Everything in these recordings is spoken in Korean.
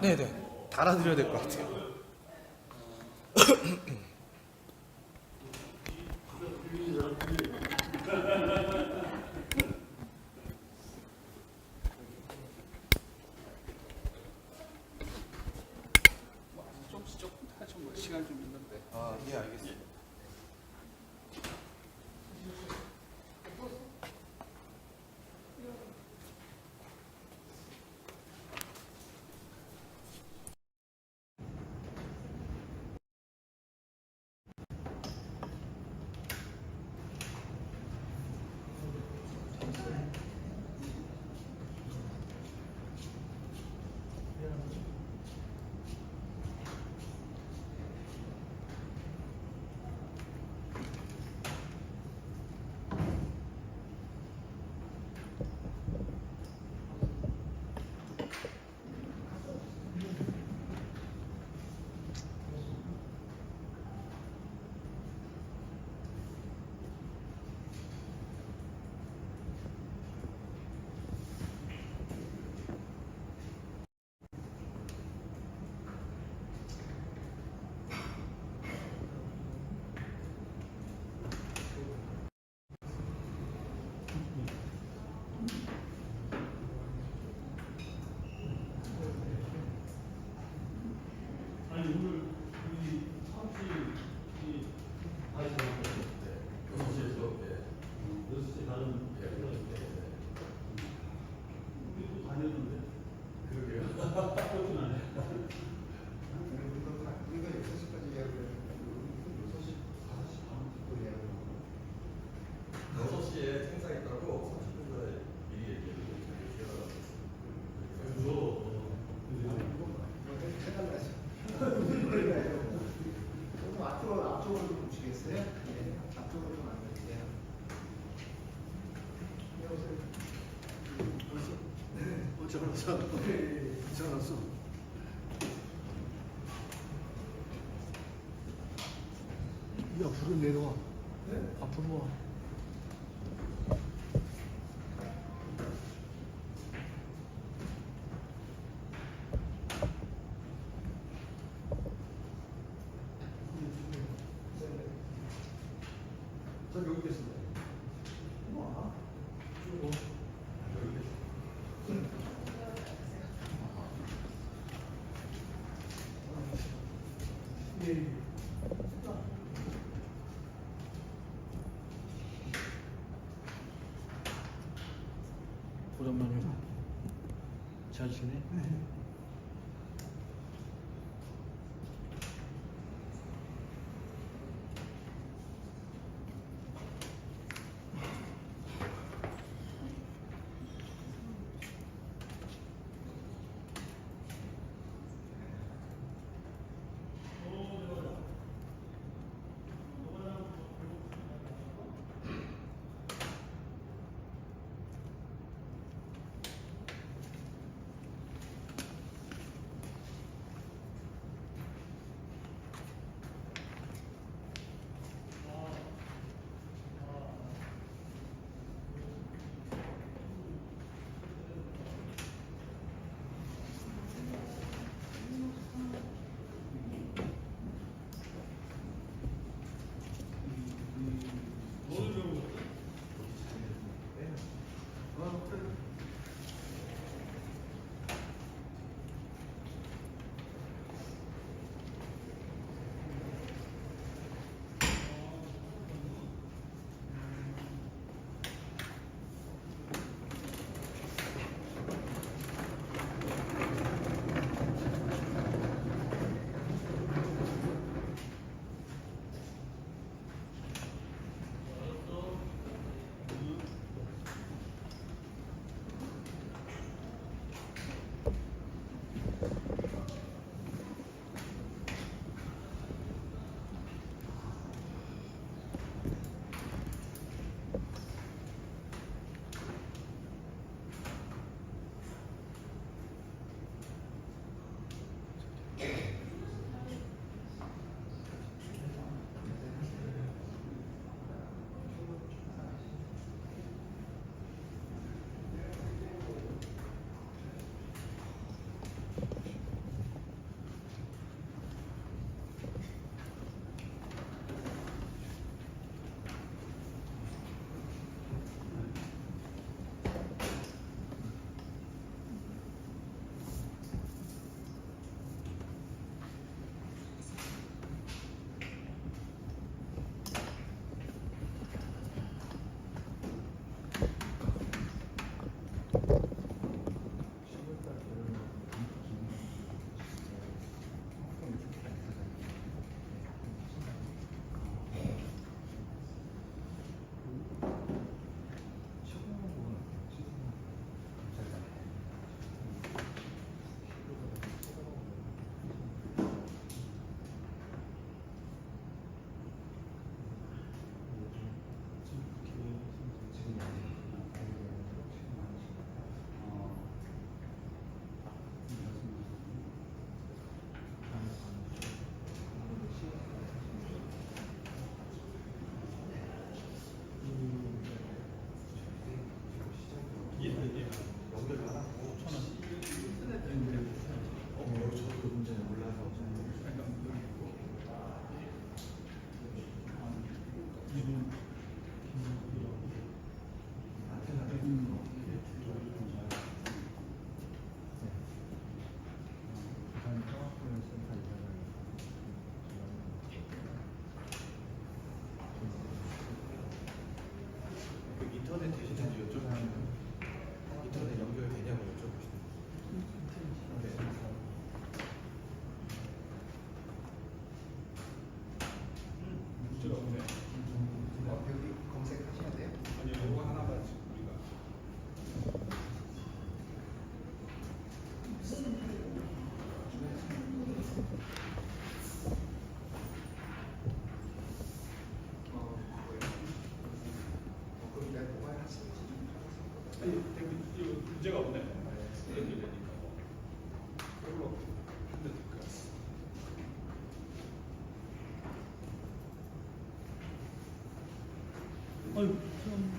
네네. 달아드려야 될 것 같아요. 조금 시간 좀 있는데. 아, 예, 알겠습니다. 앞쪽으로 좀 보시겠어요? 네, 앞쪽으로 좀 앉으세요. 전화서. 앞으로 내려와. 앞으로 와. 저 여기 계십니다. 와. 오랜만에 잘 지내? 아유, 참.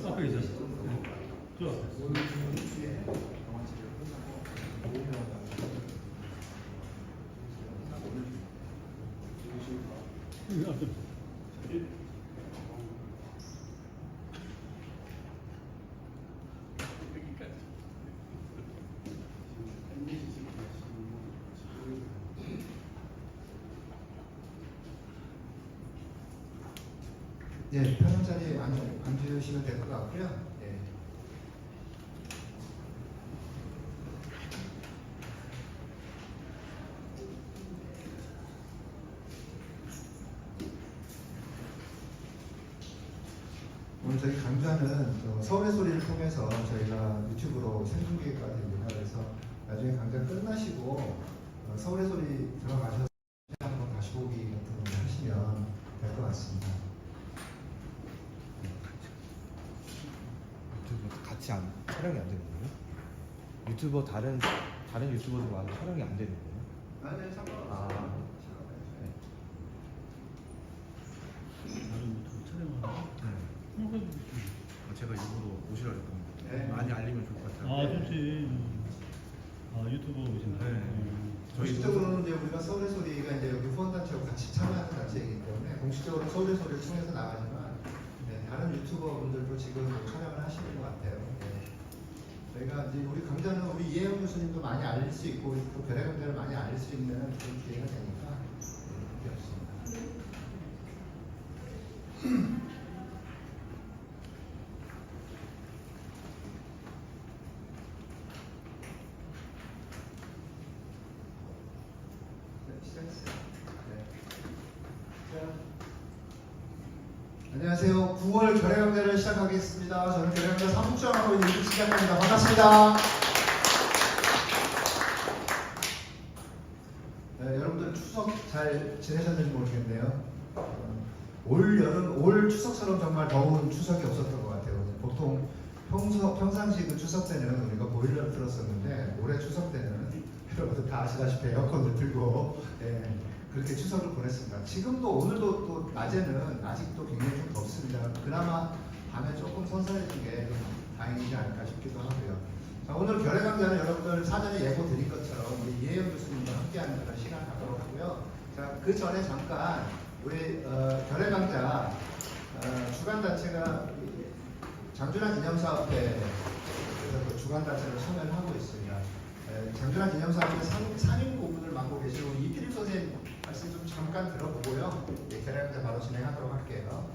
앞에 있었어. 저 앞에. 예, 편한 자리에 앉으시면 될 것 같고요. 예. 오늘 저희 강좌는 서울의 소리를 통해서 저희가 유튜브로 생중계까지 합니다. 그래서 나중에 강좌 끝나시고 서울의 소리 들어가셔서 한번 다시 보기 같은 거 하시면 될 것 같습니다. 유튜브 같이 촬영이 안 되는 거예요? 유튜버 다른 유튜버들 와서 촬영이 안 되는 거예요? 네, 상관없어요. 아, 네. 다른 유튜브 촬영하는 거? 제가 일부러 오시라고 했거든요. 네. 많이 알리면 좋을 것 같아요. 아, 좋지. 아, 유튜브 오신다. 네. 공식적으로는 이제 우리가 서울의 소리가 이제 여기 후원단체하고 같이 참여하는 단체이기 때문에 공식적으로 서울의 소리를 통해서 나가지만 다른 유튜버분들도 지금 촬영을 하시는 것 같아요. 저희가 이제 우리 강좌는 우리 이혜영 교수님도 많이 알릴 수 있고 또 별의 강좌를 많이 알릴 수 있는 그런 기회가 되니까 문제 없습니다. 시작했어요. 안녕하세요. 9월 결의강좌를 시작하겠습니다. 저는 결의강좌 사무처장하고 있는 시작합니다. 반갑습니다. 네, 여러분들 추석 잘 지내셨는지 모르겠네요. 올 추석처럼 정말 더운 추석이 없었던 것 같아요. 보통 평상시 그 추석 때는 우리가 보일러를 틀었었는데 올해 추석 때는 여러분들 다 아시다시피 에어컨을 틀고 그렇게 추석을 보냈습니다. 지금도 오늘도 또 낮에는 아직도 굉장히 좀 덥습니다. 그나마 밤에 조금 선선해진 게 좀 다행이지 않을까 싶기도 하고요. 자, 오늘 결의 강좌는 여러분들 사전에 예고 드린 것처럼 우리 이혜영 교수님과 함께하는 그런 시간 갖도록 하고요. 자, 그 전에 잠깐 우리 결의 강좌 주간 단체가 장준환 기념사업회 그래서 그 주간 단체를 참여를 하고 있습니다. 장준환 기념사업회 상임 고문을 맡고 계신 우리 이필립 선생님 말씀 좀 잠깐 들어보고요. 결의 강좌 바로 진행하도록 할게요.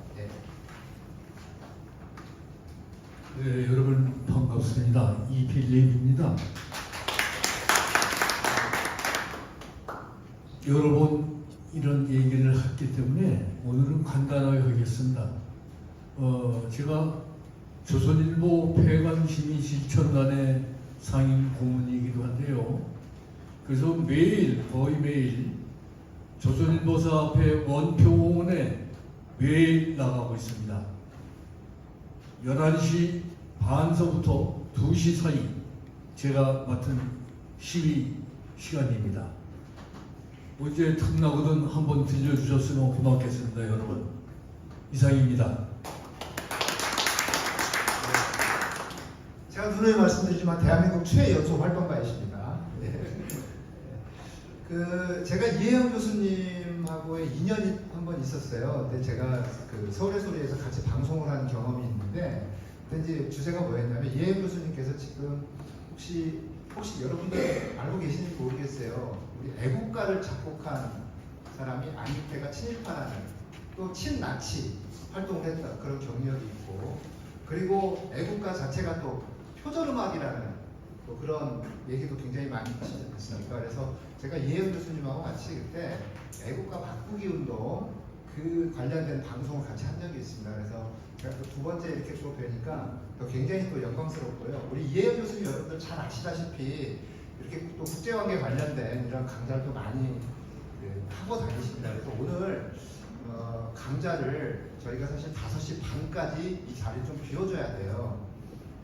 네, 여러분 반갑습니다. 이필립입니다. 여러 번 이런 얘기를 했기 때문에 오늘은 간단하게 하겠습니다. 제가 조선일보 폐간시민실천단의 상임 고문이기도 한데요. 그래서 거의 매일 조선일보사 앞에 원표공원에 매일 나가고 있습니다. 11시 반서부터 2시 사이 제가 맡은 시위 시간입니다. 언제 틈나거든 한번 들려주셨으면 고맙겠습니다, 여러분. 이상입니다. 제가 누누이 말씀드리지만 대한민국 최연소 활동가이십니다. 제가 이혜영 교수님하고의 인연이 한번 있었어요. 근데 제가 그 서울의 소리에서 같이 방송을 한 경험이 있는데, 근데 이제 주제가 뭐였냐면 이혜영 교수님께서 지금 혹시 여러분들 알고 계시는지 모르겠어요. 우리 애국가를 작곡한 사람이 안익태가 친일파라는 또 친나치 활동을 했던 그런 경력이 있고, 그리고 애국가 자체가 또 표절음악이라는 또 그런 얘기도 굉장히 많이 하시지 않습니까? 그래서 제가 이혜영 교수님하고 같이 그때 애국가 바꾸기 운동 그 관련된 방송을 같이 한 적이 있습니다. 그래서 제가 또 두 번째 이렇게 또 뵈니까 또 굉장히 또 영광스럽고요. 우리 이혜영 교수님 여러분들 잘 아시다시피 이렇게 또 국제관계 관련된 이런 강좌도 많이 하고 다니십니다. 그래서 오늘 강좌를 저희가 사실 5시 반까지 이 자리 좀 비워줘야 돼요.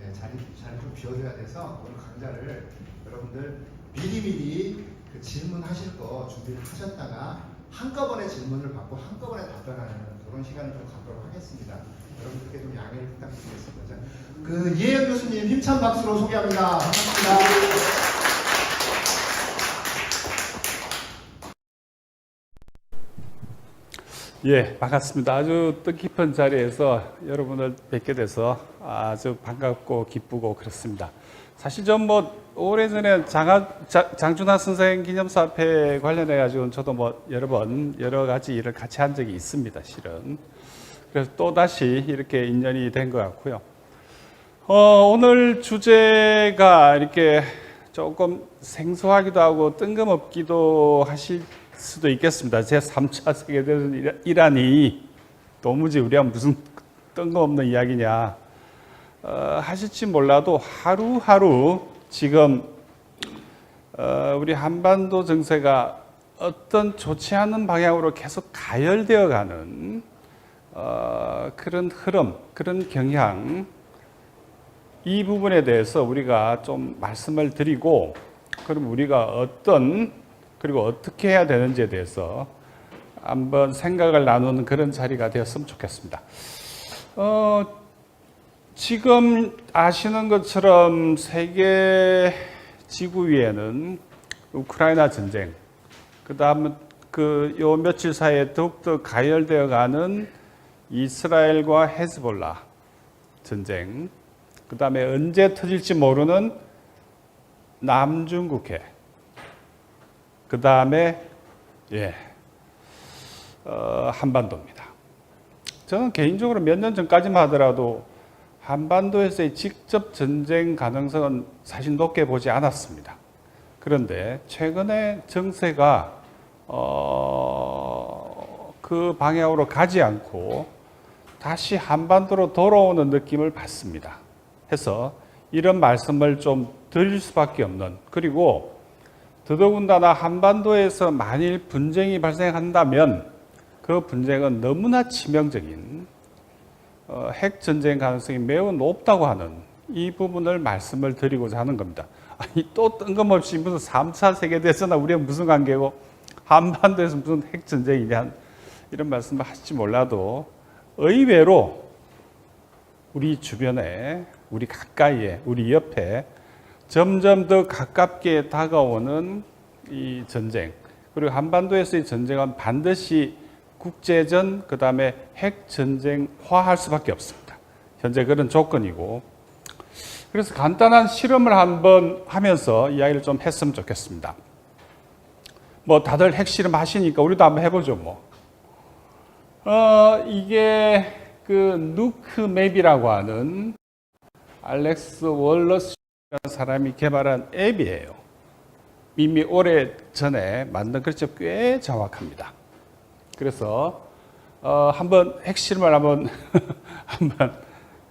네, 자리 좀 비워줘야 돼서 오늘 강좌를 여러분들 미리미리 그 질문하실 거 준비를 하셨다가 한꺼번에 질문을 받고 한꺼번에 답변하는 그런 시간을 좀 갖도록 하겠습니다. 여러분들께 좀 양해를 부탁드리겠습니다. 자, 그 이혜영 교수님 힘찬 박수로 소개합니다. 반갑습니다. 예, 반갑습니다. 아주 뜻깊은 자리에서 여러분을 뵙게 돼서 아주 반갑고 기쁘고 그렇습니다. 사실 좀 오래전에 장준하 선생 기념사업회 관련해 가지고 저도 여러 가지 일을 같이 한 적이 있습니다, 실은. 그래서 또 다시 이렇게 인연이 된 것 같고요. 오늘 주제가 이렇게 조금 생소하기도 하고 뜬금없기도 하실 수도 있겠습니다. 제3차 세계대전이라니 도무지 우리가 무슨 뜬금없는 이야기냐 하실지 몰라도 하루하루 지금 우리 한반도 정세가 어떤 좋지 않은 방향으로 계속 가열되어 가는 그런 흐름, 그런 경향, 이 부분에 대해서 우리가 좀 말씀을 드리고, 그럼 우리가 그리고 어떻게 해야 되는지에 대해서 한번 생각을 나누는 그런 자리가 되었으면 좋겠습니다. 지금 아시는 것처럼 세계 지구 위에는 우크라이나 전쟁, 그 다음에 요 며칠 사이에 더욱더 가열되어 가는 이스라엘과 헤즈볼라 전쟁, 그 다음에 언제 터질지 모르는 남중국해, 그 다음에 한반도입니다. 저는 개인적으로 몇 년 전까지만 하더라도 한반도에서의 직접 전쟁 가능성은 사실 높게 보지 않았습니다. 그런데 최근에 정세가 그 방향으로 가지 않고 다시 한반도로 돌아오는 느낌을 받습니다. 해서 이런 말씀을 좀 드릴 수밖에 없는, 그리고 더더군다나 한반도에서 만일 분쟁이 발생한다면 그 분쟁은 너무나 치명적인 핵전쟁 가능성이 매우 높다고 하는 이 부분을 말씀을 드리고자 하는 겁니다. 아니, 또 뜬금없이 무슨 3차 세계대전과 우리가 무슨 관계고 한반도에서 무슨 핵전쟁이냐 이런 말씀을 하실지 몰라도 의외로 우리 주변에, 우리 가까이에, 우리 옆에 점점 더 가깝게 다가오는 이 전쟁, 그리고 한반도에서의 전쟁은 반드시 국제전, 그 다음에 핵전쟁화할 수밖에 없습니다. 현재 그런 조건이고, 그래서 간단한 실험을 한번 하면서 이야기를 좀 했으면 좋겠습니다. 다들 핵실험 하시니까 우리도 한번 해보죠, 이게 그 누크맵이라고 하는 알렉스 월러스라는 사람이 개발한 앱이에요. 이미 오래 전에 만든, 그렇죠, 꽤 정확합니다. 그래서 한번 핵실험을 한번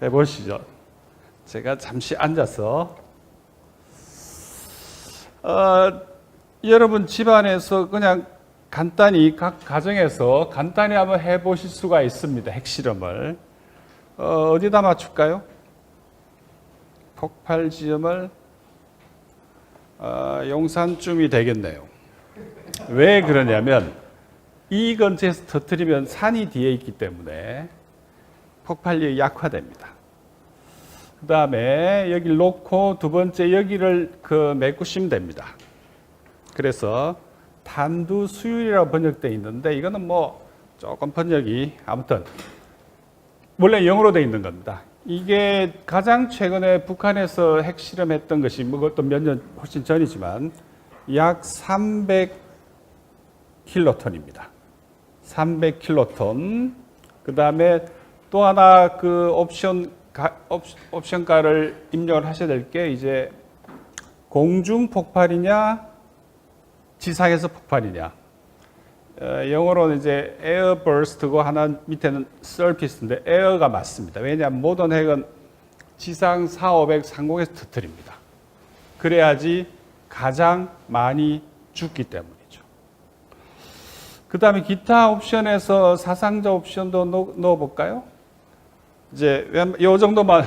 해보시죠. 제가 잠시 앉아서 여러분 집안에서 그냥 간단히 각 가정에서 간단히 한번 해보실 수가 있습니다. 핵실험을 어디다 맞출까요? 폭발 지점을 용산쯤이 되겠네요. 왜 그러냐면 이 근처에서 터뜨리면 산이 뒤에 있기 때문에 폭발력이 약화됩니다. 그 다음에 여기를 놓고 두 번째 여기를 메꾸시면 됩니다. 그래서 탄두 수율이라고 번역되어 있는데 이거는 뭐 조금 번역이 아무튼 원래 영어로 되어 있는 겁니다. 이게 가장 최근에 북한에서 핵실험했던 것이 뭐 그것도 몇 년 훨씬 전이지만 약 300킬로톤입니다. 300킬로톤. 그 다음에 또 하나 그 옵션가를 입력을 하셔야 될 게 이제 공중 폭발이냐 지상에서 폭발이냐. 영어로는 이제 에어 버스트고 하나 밑에는 서피스인데 에어가 맞습니다. 왜냐하면 모든 핵은 지상 4,500 상공에서 터뜨립니다. 그래야지 가장 많이 죽기 때문이죠. 그 다음에 기타 옵션에서 사상자 옵션도 넣어볼까요? 이제 이 정도만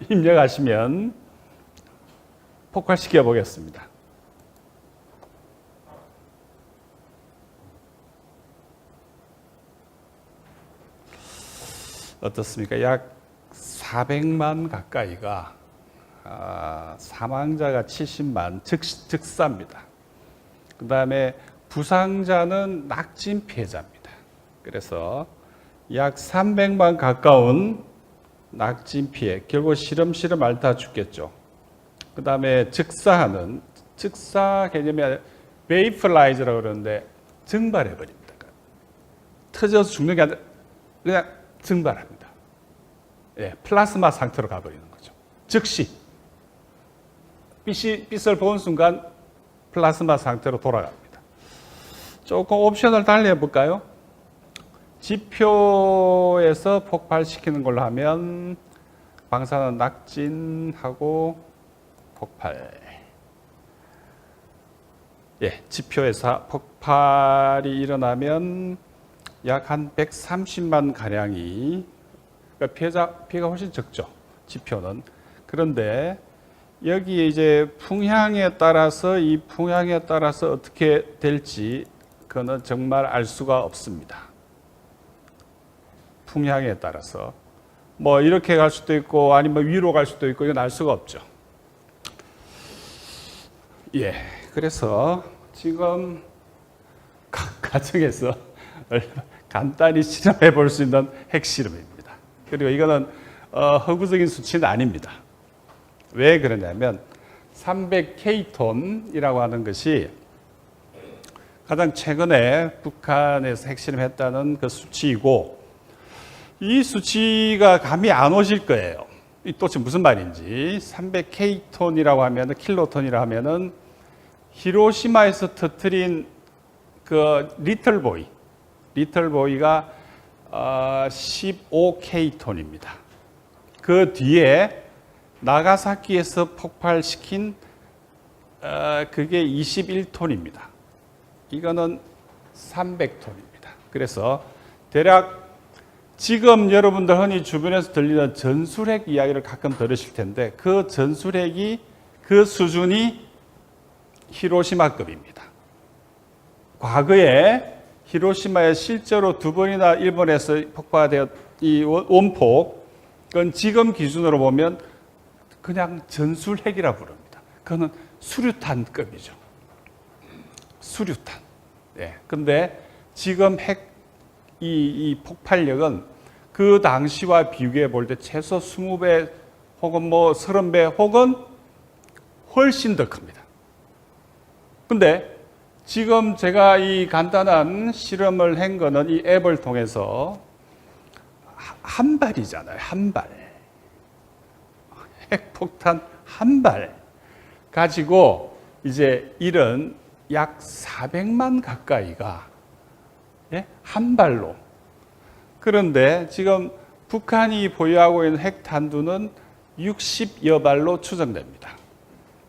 입력하시면 폭발시켜 보겠습니다. 어떻습니까? 약 400만 가까이가 사망자가 70만 즉사입니다. 그 다음에 부상자는 낙진 피해자입니다. 그래서 약 300만 가까운 낙진 피해, 결국 시름 앓다 죽겠죠. 그 다음에 즉사 개념이 아니라 베이플라이즈라고 그러는데 증발해버립니다. 터져서 죽는 게 아니라 그냥 증발합니다. 예, 플라스마 상태로 가버리는 거죠. 즉시 빛을 본 순간 플라스마 상태로 돌아갑니다. 조금 옵션을 달리 해볼까요? 지표에서 폭발시키는 걸로 하면 방사능 낙진하고 폭발. 예, 지표에서 폭발이 일어나면 약 한 130만 가량이, 그러니까 피해가 훨씬 적죠. 지표는. 그런데 여기에 이제 풍향에 따라서 어떻게 될지 그거는 정말 알 수가 없습니다. 풍향에 따라서 뭐 이렇게 갈 수도 있고 아니면 위로 갈 수도 있고 이건 알 수가 없죠. 예, 그래서 지금 가정에서 간단히 실험해 볼 수 있는 핵실험입니다. 그리고 이거는 허구적인 수치는 아닙니다. 왜 그러냐면 300K톤이라고 하는 것이 가장 최근에 북한에서 핵실험했다는 그 수치이고, 이 수치가 감이 안 오실 거예요. 이 도대체 무슨 말인지. 300K톤이라고 하면, 킬로톤이라고 하면은 히로시마에서 터뜨린 그 리틀보이가 15K톤입니다. 그 뒤에 나가사키에서 폭발시킨 그게 21톤입니다. 이거는 300톤입니다. 그래서 대략 지금 여러분들 흔히 주변에서 들리는 전술핵 이야기를 가끔 들으실 텐데 그 전술핵이 그 수준이 히로시마급입니다. 과거에 히로시마에 실제로 2번이나 일본에서 폭파되었 이 원폭은 지금 기준으로 보면 그냥 전술핵이라 부릅니다. 그거는 수류탄급이죠. 수류탄. 예. 근데 지금 이 폭발력은 그 당시와 비교해 볼 때 최소 20배 혹은 뭐 30배 혹은 훨씬 더 큽니다. 근데 지금 제가 이 간단한 실험을 한 거는 이 앱을 통해서 한 발이잖아요. 한 발. 핵폭탄 한 발 가지고 이제 이런 약 400만 가까이가 한 발로. 그런데 지금 북한이 보유하고 있는 핵탄두는 60여 발로 추정됩니다.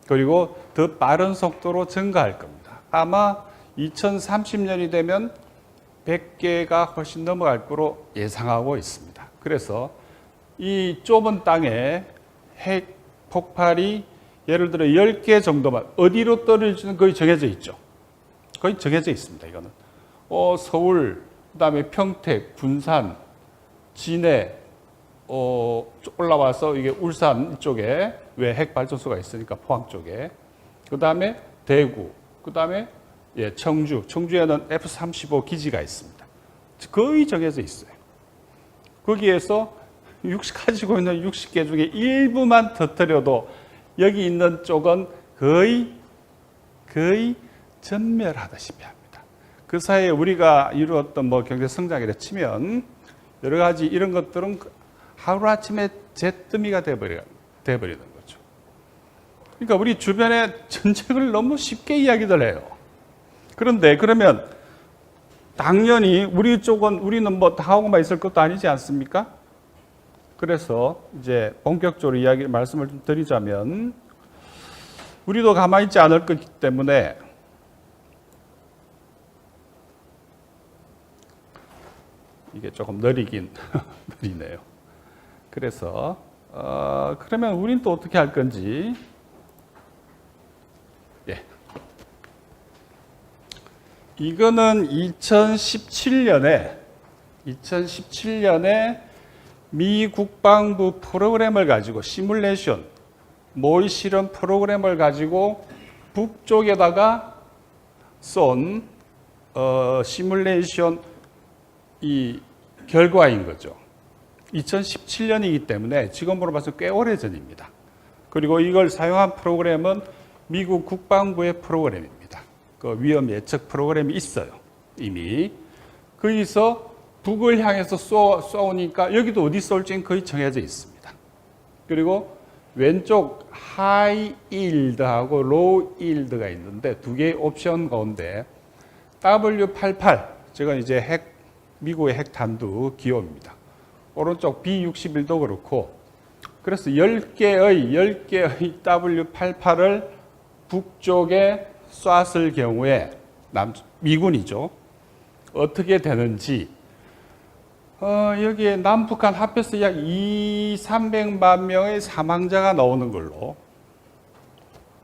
그리고 더 빠른 속도로 증가할 겁니다. 아마 2030년이 되면 100개가 훨씬 넘어갈 거로 예상하고 있습니다. 그래서 이 좁은 땅에 핵 폭발이 예를 들어 10개 정도만 어디로 떨어지는 거의 정해져 있죠. 거의 정해져 있습니다. 이거는 서울, 그다음에 평택, 군산, 진해, 올라와서 이게 울산 쪽에 왜 핵발전소가 있으니까 포항 쪽에, 그다음에 대구, 그다음에 청주에는 F-35 기지가 있습니다. 거의 정해져 있어요. 거기에서 가지고 있는 60개 중에 일부만 터뜨려도 여기 있는 쪽은 거의 전멸하다시피 합니다. 그 사이에 우리가 이루었던 경제 성장이라 치면 여러 가지 이런 것들은 하루아침에 잿더미가 되어버리는 거죠. 그러니까 우리 주변에 전쟁을 너무 쉽게 이야기들 해요. 그런데 그러면 당연히 우리는 다 하고만 있을 것도 아니지 않습니까? 그래서 이제 본격적으로 말씀을 좀 드리자면 우리도 가만히 있지 않을 거기 때문에 이게 조금 느리긴 느리네요. 그래서 그러면 우린 또 어떻게 할 건지, 이거는 2017년에 미 국방부 프로그램을 가지고 시뮬레이션, 모의 실험 프로그램을 가지고 북쪽에다가 쏜 시뮬레이션 이 결과인 거죠. 2017년이기 때문에 지금으로 봐서 꽤 오래전입니다. 그리고 이걸 사용한 프로그램은 미국 국방부의 프로그램입니다. 그 위험 예측 프로그램이 있어요. 이미. 거기서 북을 향해서 쏘니까 여기도 어디 쏠지는 거의 정해져 있습니다. 그리고 왼쪽 하이 일드하고 로우 일드가 있는데 두 개의 옵션 가운데 W88, 저건 이제 미국의 핵탄두 기호입니다. 오른쪽 B61도 그렇고, 그래서 10개의 W88을 북쪽에 쐈을 경우에 미군이죠. 어떻게 되는지, 여기에 남북한 합해서 약 200~300만 명의 사망자가 나오는 걸로,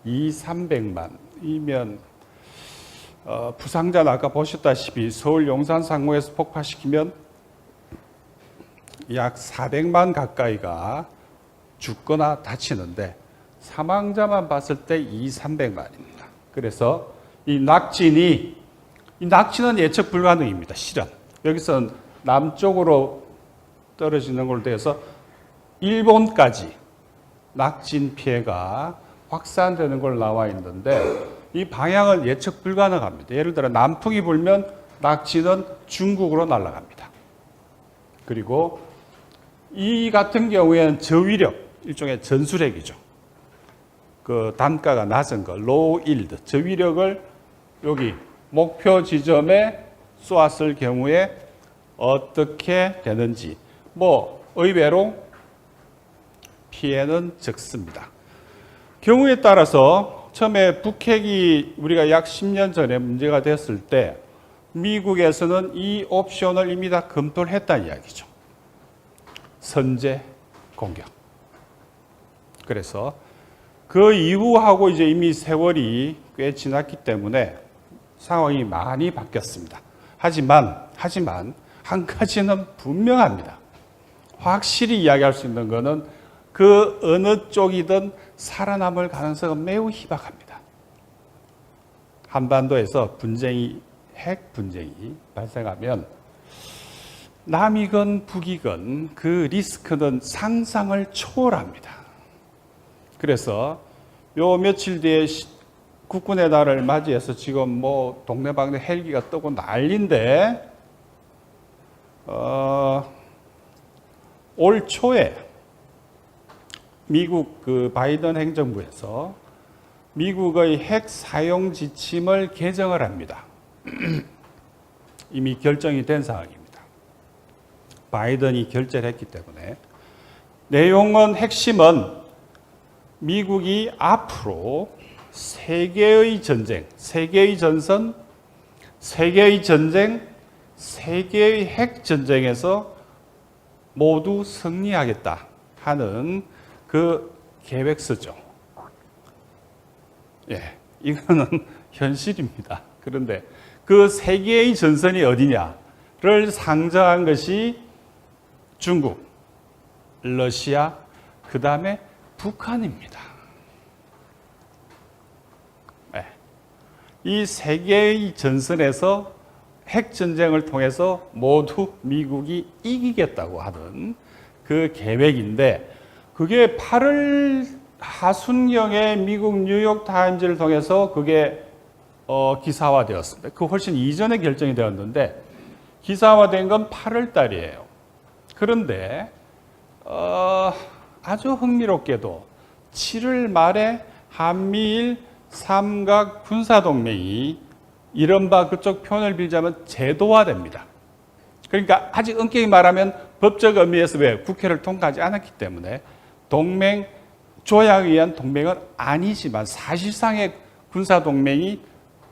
200~300만이면 부상자는 아까 보셨다시피 서울 용산 상공에서 폭파시키면 약 400만 가까이가 죽거나 다치는데 사망자만 봤을 때 200~300만입니다. 그래서 이 낙진은 예측 불가능입니다. 실은 여기서는 남쪽으로 떨어지는 걸로 돼서 일본까지 낙진 피해가 확산되는 걸로 나와 있는데 이 방향은 예측 불가능합니다. 예를 들어 남풍이 불면 낙진은 중국으로 날아갑니다. 그리고 이 같은 경우에는 저위력, 일종의 전술핵이죠. 그 단가가 낮은 거, 로우 일드, 저위력을 여기 목표 지점에 쏘았을 경우에 어떻게 되는지, 의외로 피해는 적습니다. 경우에 따라서 처음에 북핵이 우리가 약 10년 전에 문제가 됐을 때 미국에서는 이 옵션을 이미 다 검토를 했다는 이야기죠. 선제 공격. 그래서 그 이후하고 이제 이미 세월이 꽤 지났기 때문에 상황이 많이 바뀌었습니다. 하지만 한 가지는 분명합니다. 확실히 이야기할 수 있는 것은 그 어느 쪽이든 살아남을 가능성은 매우 희박합니다. 한반도에서 핵 분쟁이 발생하면 남이건 북이건 그 리스크는 상상을 초월합니다. 그래서 요 며칠 뒤에 국군의 날을 맞이해서 지금 동네방네 헬기가 뜨고 난리인데, 올 초에 미국 그 바이든 행정부에서 미국의 핵 사용 지침을 개정을 합니다. 이미 결정이 된 상황입니다. 바이든이 결재를 했기 때문에. 내용은 핵심은 미국이 앞으로 세계의 전쟁, 세계의 전선, 세계의 전쟁, 세계의 핵 전쟁에서 모두 승리하겠다 하는 그 계획서죠. 예, 이거는 현실입니다. 그런데 그 세계의 전선이 어디냐를 상정한 것이 중국, 러시아, 그 다음에 북한입니다. 예, 이 세계의 전선에서 핵전쟁을 통해서 모두 미국이 이기겠다고 하던 그 계획인데, 그게 8월 하순경에 미국 뉴욕 타임즈를 통해서 그게 기사화되었습니다. 그 훨씬 이전에 결정이 되었는데 기사화된 건 8월 달이에요. 그런데 아주 흥미롭게도 7월 말에 한미일 삼각 군사동맹이 이른바 그쪽 표현을 빌자면 제도화됩니다. 그러니까 아직 엄격히 말하면 법적 의미에서 왜 국회를 통과하지 않았기 때문에 동맹 조약에 의한 동맹은 아니지만 사실상의 군사동맹이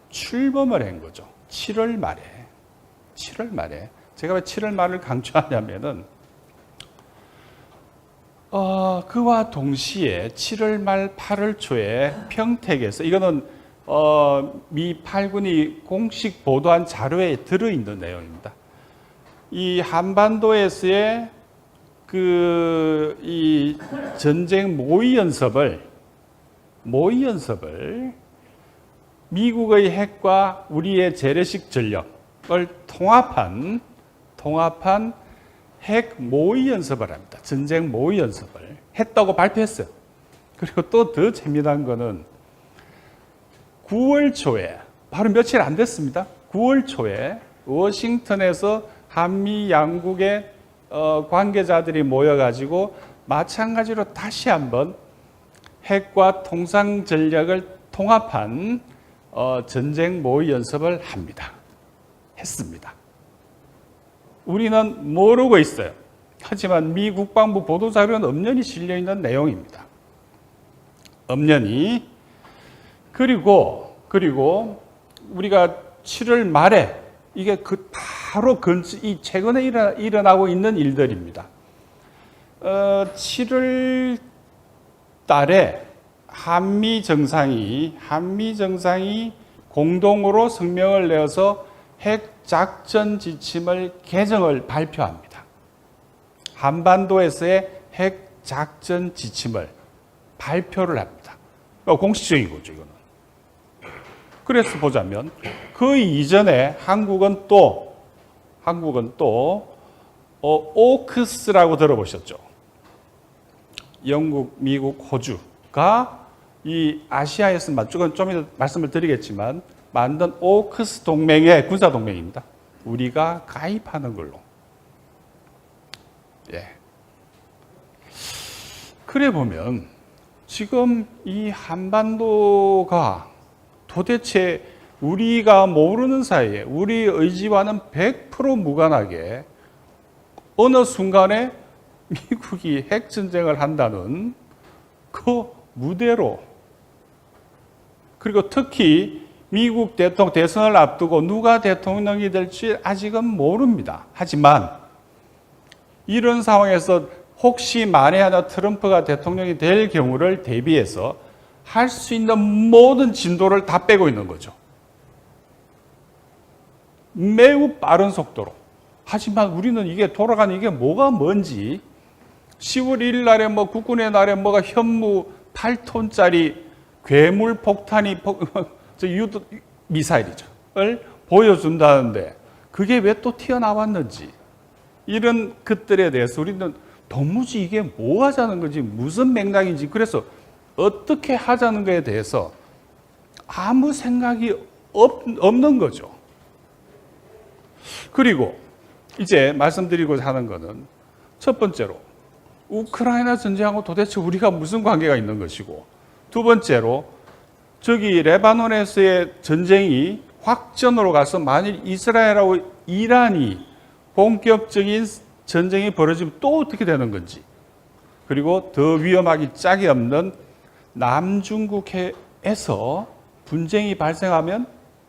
출범을 한 거죠. 7월 말에. 7월 말에. 제가 왜 7월 말을 강조하냐면은 그와 동시에 7월 말 8월 초에 평택에서, 이거는 미 8군이 공식 보도한 자료에 들어있는 내용입니다. 이 한반도에서의 이 전쟁 모의 연습을 미국의 핵과 우리의 재래식 전력을 통합한 핵 모의 연습을 합니다. 전쟁 모의 연습을 했다고 발표했어요. 그리고 또 더 재미난 거는 9월 초에, 바로 며칠 안 됐습니다. 9월 초에 워싱턴에서 한미 양국의 관계자들이 모여가지고 마찬가지로 다시 한번 핵과 통상 전력을 통합한 전쟁 모의 연습을 했습니다. 우리는 모르고 있어요. 하지만 미 국방부 보도자료는 엄연히 실려있는 내용입니다. 엄연히. 그리고 우리가 7월 말에 이게 바로 이 최근에 일어나고 있는 일들입니다. 7월 달에 한미 정상이 공동으로 성명을 내어서 핵 작전 지침을 개정을 발표합니다. 한반도에서의 핵 작전 지침을 발표를 합니다. 공식적인 거죠, 이거는. 그래서 보자면 그 이전에 한국은 또 오크스라고 들어보셨죠? 영국, 미국, 호주가 이 아시아에서 좀 이따 말씀을 드리겠지만 만든 오크스 동맹의 군사 동맹입니다. 우리가 가입하는 걸로. 예. 그래 보면 지금 이 한반도가 도대체 우리가 모르는 사이에 우리 의지와는 100% 무관하게 어느 순간에 미국이 핵전쟁을 한다는 그 무대로, 그리고 특히 미국 대통령 대선을 앞두고 누가 대통령이 될지 아직은 모릅니다. 하지만 이런 상황에서 혹시 만에 하나 트럼프가 대통령이 될 경우를 대비해서 할 수 있는 모든 진도를 다 빼고 있는 거죠. 매우 빠른 속도로. 하지만 우리는 이게 돌아가는 이게 뭐가 뭔지, 10월 1일 날에 국군의 날에 현무 8톤짜리 괴물 폭탄이 유도 미사일이죠.을 보여준다는데 그게 왜 또 튀어나왔는지, 이런 것들에 대해서 우리는 도무지 이게 뭐 하자는 건지, 무슨 맥락인지, 그래서 어떻게 하자는 것에 대해서 아무 생각이 없는 거죠. 그리고 이제 말씀드리고자 하는 것은 첫 번째로 우크라이나 전쟁하고 도대체 우리가 무슨 관계가 있는 것이고, 두 번째로 저기 레바논에서의 전쟁이 확전으로 가서 만일 이스라엘하고 이란이 본격적인 전쟁이 벌어지면 또 어떻게 되는 건지, 그리고 더 위험하기 짝이 없는 남중국해에서 분쟁이 발생하면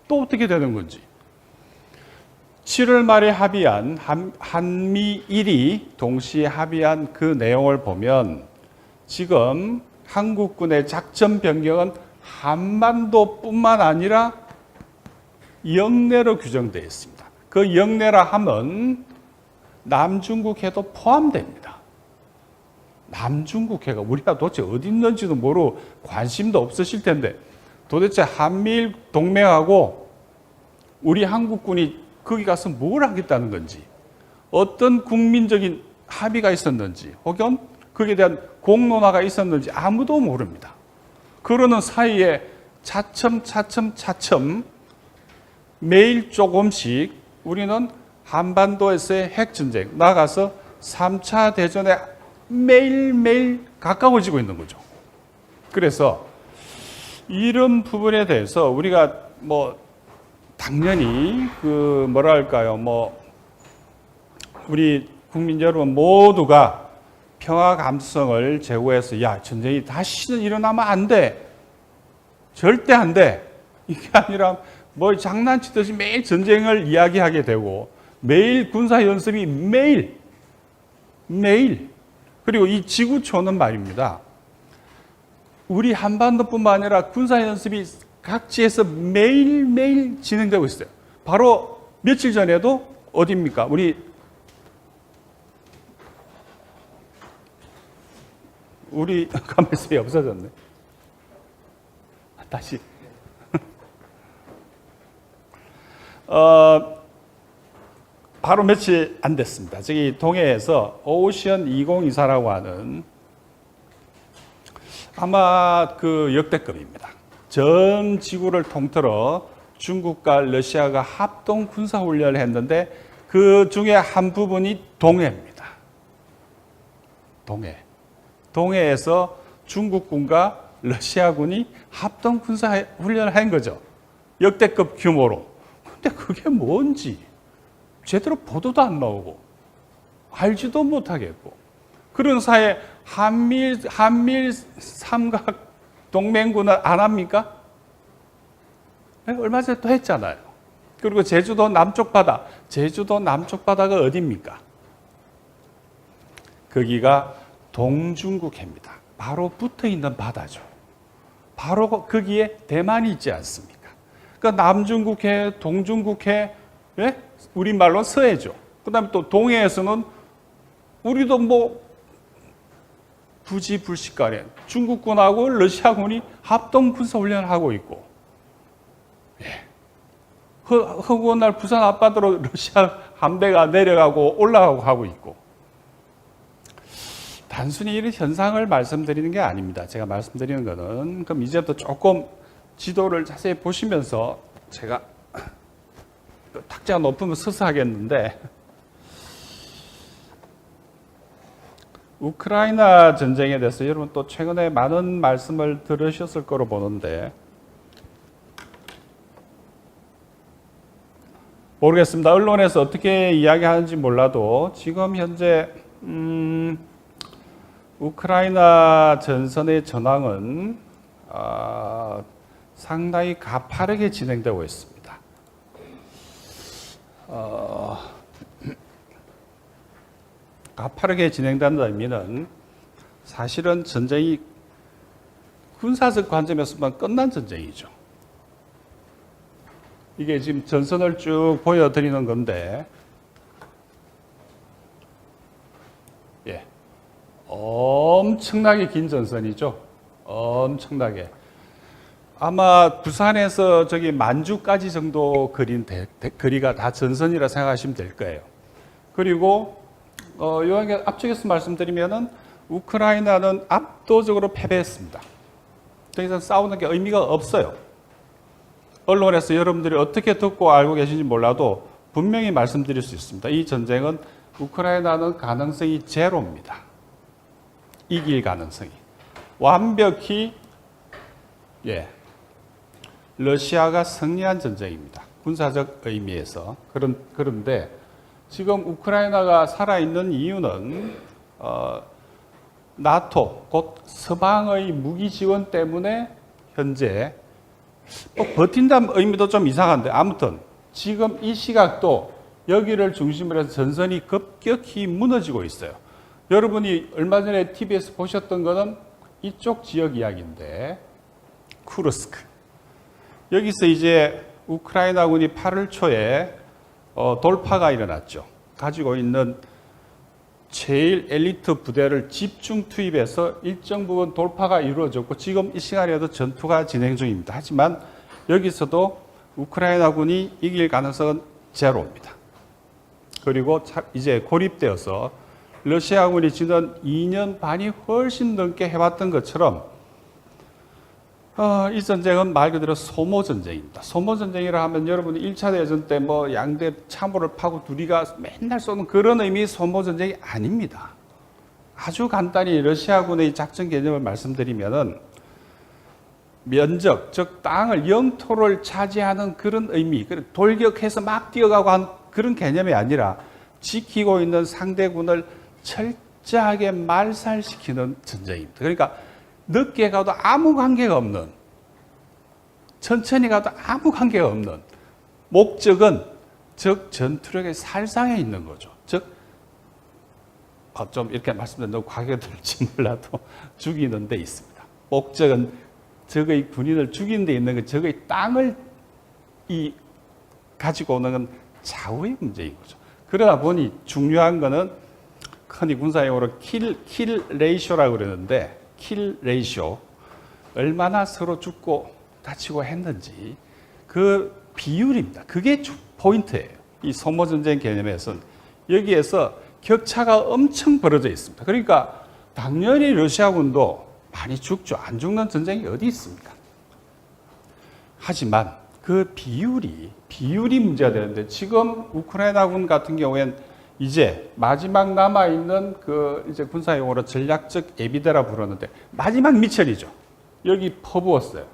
또 어떻게 되는 건지, 7월 말에 합의한 한미일이 동시에 합의한 그 내용을 보면 지금 한국군의 작전 변경은 한반도뿐만 아니라 영내로 규정되어 있습니다. 그 영내라 하면 남중국해도 포함됩니다. 남중국해가 우리가 도대체 어디 있는지도 모르고 관심도 없으실 텐데 도대체 한미일 동맹하고 우리 한국군이 거기 가서 뭘 하겠다는 건지, 어떤 국민적인 합의가 있었는지, 혹은 거기에 대한 공론화가 있었는지 아무도 모릅니다. 그러는 사이에 차츰 매일 조금씩 우리는 한반도에서의 핵전쟁, 나아가서 3차 대전에 매일매일 가까워지고 있는 거죠. 그래서 이런 부분에 대해서 우리가 당연히 우리 국민 여러분 모두가 평화 감수성을 제고해서 야, 전쟁이 다시는 일어나면 안 돼. 절대 안 돼. 이게 아니라 장난치듯이 매일 전쟁을 이야기하게 되고 매일 군사 연습이 매일 그리고 이 지구촌은 말입니다. 우리 한반도뿐만 아니라 군사 연습이 각지에서 매일매일 진행되고 있어요. 바로 며칠 전에도 어디입니까? 우리 가만있어요. 없어졌네. 다시. 바로 며칠 안 됐습니다. 저기 동해에서 오션 2024라고 하는 아마 그 역대급입니다. 전 지구를 통틀어 중국과 러시아가 합동 군사훈련을 했는데 그 중에 한 부분이 동해입니다. 동해에서 중국군과 러시아군이 합동 군사훈련을 한 거죠. 역대급 규모로. 근데 그게 뭔지 제대로 보도도 안 나오고 알지도 못하겠고 그런 사이에 한미일 삼각 동맹군은 안 합니까? 네, 얼마 전에 또 했잖아요. 그리고 제주도 남쪽 바다가 어디입니까? 거기가 동중국해입니다. 바로 붙어 있는 바다죠. 바로 거기에 대만이 있지 않습니까? 그러니까 남중국해, 동중국해, 네? 우리말로 서해죠. 그 다음에 또 동해에서는 우리도 부지불식간에 중국군하고 러시아군이 합동 군사훈련을 하고 있고, 예. 허구한 날 부산 앞바다로 러시아 함대가 내려가고 올라가고 하고 있고, 단순히 이런 현상을 말씀드리는 게 아닙니다. 제가 말씀드리는 거는 그럼 이제부터 조금 지도를 자세히 보시면서 제가 탁자가 높으면 서서 하겠는데 우크라이나 전쟁에 대해서 여러분 또 최근에 많은 말씀을 들으셨을 거로 보는데 모르겠습니다. 언론에서 어떻게 이야기하는지 몰라도 지금 현재 우크라이나 전선의 전황은 상당히 가파르게 진행되고 있습니다. 가파르게 진행된다는 의미는 사실은 전쟁이 군사적 관점에서만 끝난 전쟁이죠. 이게 지금 전선을 쭉 보여드리는 건데, 예, 엄청나게 긴 전선이죠. 엄청나게. 아마 부산에서 저기 만주까지 정도 거리가 다 전선이라 생각하시면 될 거예요. 그리고 요한계 앞쪽에서 말씀드리면은 우크라이나는 압도적으로 패배했습니다. 더 이상 싸우는 게 의미가 없어요. 언론에서 여러분들이 어떻게 듣고 알고 계신지 몰라도 분명히 말씀드릴 수 있습니다. 이 전쟁은 우크라이나는 가능성이 제로입니다. 이길 가능성이. 완벽히 러시아가 승리한 전쟁입니다. 군사적 의미에서. 그런데 지금 우크라이나가 살아있는 이유는 나토, 곧 서방의 무기 지원 때문에 현재 버틴다는 의미도 좀 이상한데 아무튼 지금 이 시각도 여기를 중심으로 해서 전선이 급격히 무너지고 있어요. 여러분이 얼마 전에 TV에서 보셨던 것은 이쪽 지역 이야기인데 쿠르스크. 여기서 이제 우크라이나군이 8월 초에 돌파가 일어났죠. 가지고 있는 제일 엘리트 부대를 집중 투입해서 일정 부분 돌파가 이루어졌고 지금 이 시간에도 전투가 진행 중입니다. 하지만 여기서도 우크라이나군이 이길 가능성은 제로입니다. 그리고 이제 고립되어서 러시아군이 지난 2년 반이 훨씬 넘게 해왔던 것처럼 이 전쟁은 말 그대로 소모 전쟁입니다. 소모 전쟁이라 하면 여러분이 1차 대전 때 뭐 양대 참호를 파고 둘이가 맨날 쏘는 그런 의미의 소모 전쟁이 아닙니다. 아주 간단히 러시아군의 작전 개념을 말씀드리면은 면적, 즉 땅을 영토를 차지하는 그런 의미, 돌격해서 막 뛰어가고 한 그런 개념이 아니라 지키고 있는 상대군을 철저하게 말살시키는 전쟁입니다. 그러니까 늦게 가도 아무 관계가 없는, 천천히 가도 아무 관계가 없는 목적은 즉 전투력의 살상에 있는 거죠. 즉 좀 이렇게 말씀드리면 과격들지 몰라도 죽이는 데 있습니다. 목적은 적의 군인을 죽이는 데 있는 건 적의 땅을 가지고 오는 건 좌우의 문제인 거죠. 그러다 보니 중요한 거는 흔히 군사용어로 킬 레이쇼라고 그러는데 킬 레이쇼, 얼마나 서로 죽고 다치고 했는지 그 비율입니다. 그게 포인트예요. 이 소모전쟁 개념에서는 여기에서 격차가 엄청 벌어져 있습니다. 그러니까 당연히 러시아군도 많이 죽죠. 안 죽는 전쟁이 어디 있습니까? 하지만 그 비율이 문제가 되는데 지금 우크라이나군 같은 경우엔 이제 마지막 남아있는 그 이제 군사용어로 전략적 예비대라 부르는데 마지막 미천이죠. 여기 퍼부었어요.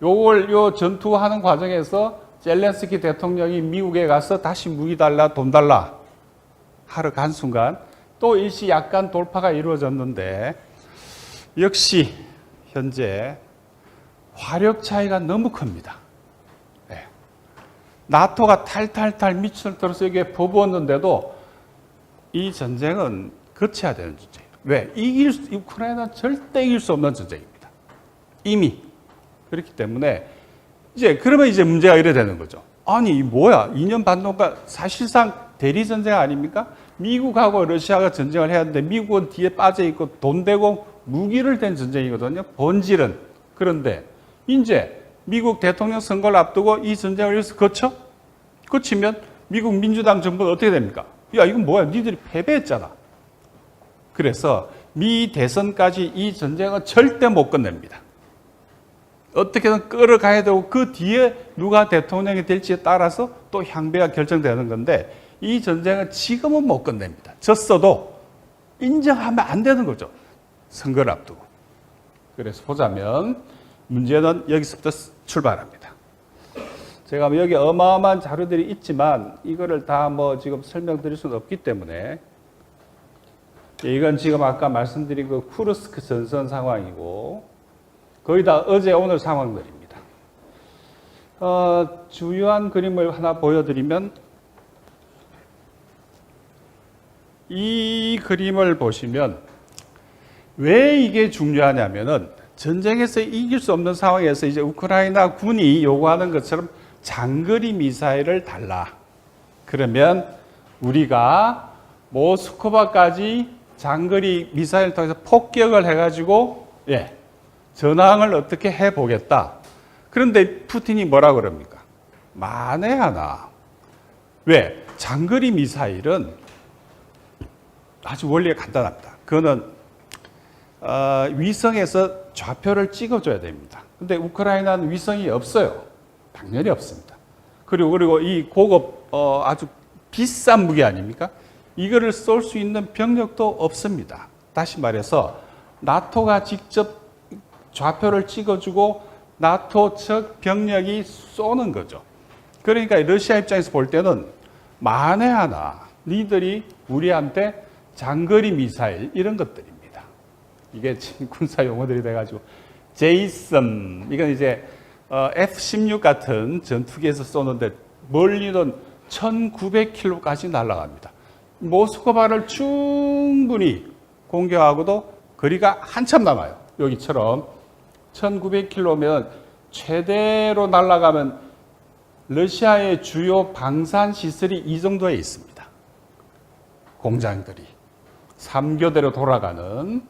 요 전투하는 과정에서 젤렌스키 대통령이 미국에 가서 다시 무기 달라, 돈 달라 하러 간 순간 또 일시 약간 돌파가 이루어졌는데 역시 현재 화력 차이가 너무 큽니다. 네. 나토가 탈탈탈 미천을 들어서 여기에 퍼부었는데도 이 전쟁은 거쳐야 되는 전쟁이에요. 왜? 우크라이나는 절대 이길 수 없는 전쟁입니다. 이미. 그렇기 때문에 그러면 문제가 이래 되는 거죠. 아니, 뭐야? 2년 반 동안 사실상 대리 전쟁 아닙니까? 미국하고 러시아가 전쟁을 해야 하는데 미국은 뒤에 빠져 있고 돈 대고 무기를 댄 전쟁이거든요. 본질은. 그런데 이제 미국 대통령 선거를 앞두고 이 전쟁을 여기서 거치면 미국 민주당 정부는 어떻게 됩니까? 야, 이건 뭐야? 니들이 패배했잖아. 그래서 미 대선까지 이 전쟁은 절대 못 끝냅니다. 어떻게든 끌어가야 되고 그 뒤에 누가 대통령이 될지에 따라서 또 향배가 결정되는 건데 이 전쟁은 지금은 못 끝냅니다. 졌어도 인정하면 안 되는 거죠. 선거를 앞두고. 그래서 보자면 문제는 여기서부터 출발합니다. 제가 여기 어마어마한 자료들이 있지만 이거를 다 지금 설명드릴 수는 없기 때문에 이건 지금 아까 말씀드린 그 쿠르스크 전선 상황이고 거의 다 어제 오늘 상황들입니다. 주요한 그림을 하나 보여드리면 이 그림을 보시면 왜 이게 중요하냐면은 전쟁에서 이길 수 없는 상황에서 이제 우크라이나 군이 요구하는 것처럼 장거리 미사일을 달라. 그러면 우리가 모스크바까지 장거리 미사일 통해서 폭격을 해가지고 전황을 어떻게 해보겠다. 그런데 푸틴이 뭐라 그럽니까? 만에 하나. 왜? 장거리 미사일은 아주 원리가 간단합니다. 그거는 위성에서 좌표를 찍어줘야 됩니다. 근데 우크라이나는 위성이 없어요. 당연히 없습니다. 그리고 이 고급 아주 비싼 무기 아닙니까? 이거를 쏠 수 있는 병력도 없습니다. 다시 말해서 나토가 직접 좌표를 찍어주고 나토 측 병력이 쏘는 거죠. 그러니까 러시아 입장에서 볼 때는 만에 하나 니들이 우리한테 장거리 미사일 이런 것들입니다. 이게 지금 군사 용어들이 돼가지고 제이슨 이건 이제 F-16 같은 전투기에서 쏘는데 멀리는 1900km까지 날아갑니다. 모스크바를 충분히 공격하고도 거리가 한참 남아요. 여기처럼 1900km면 최대로 날아가면 러시아의 주요 방산 시설이 이 정도에 있습니다. 공장들이 3교대로 돌아가는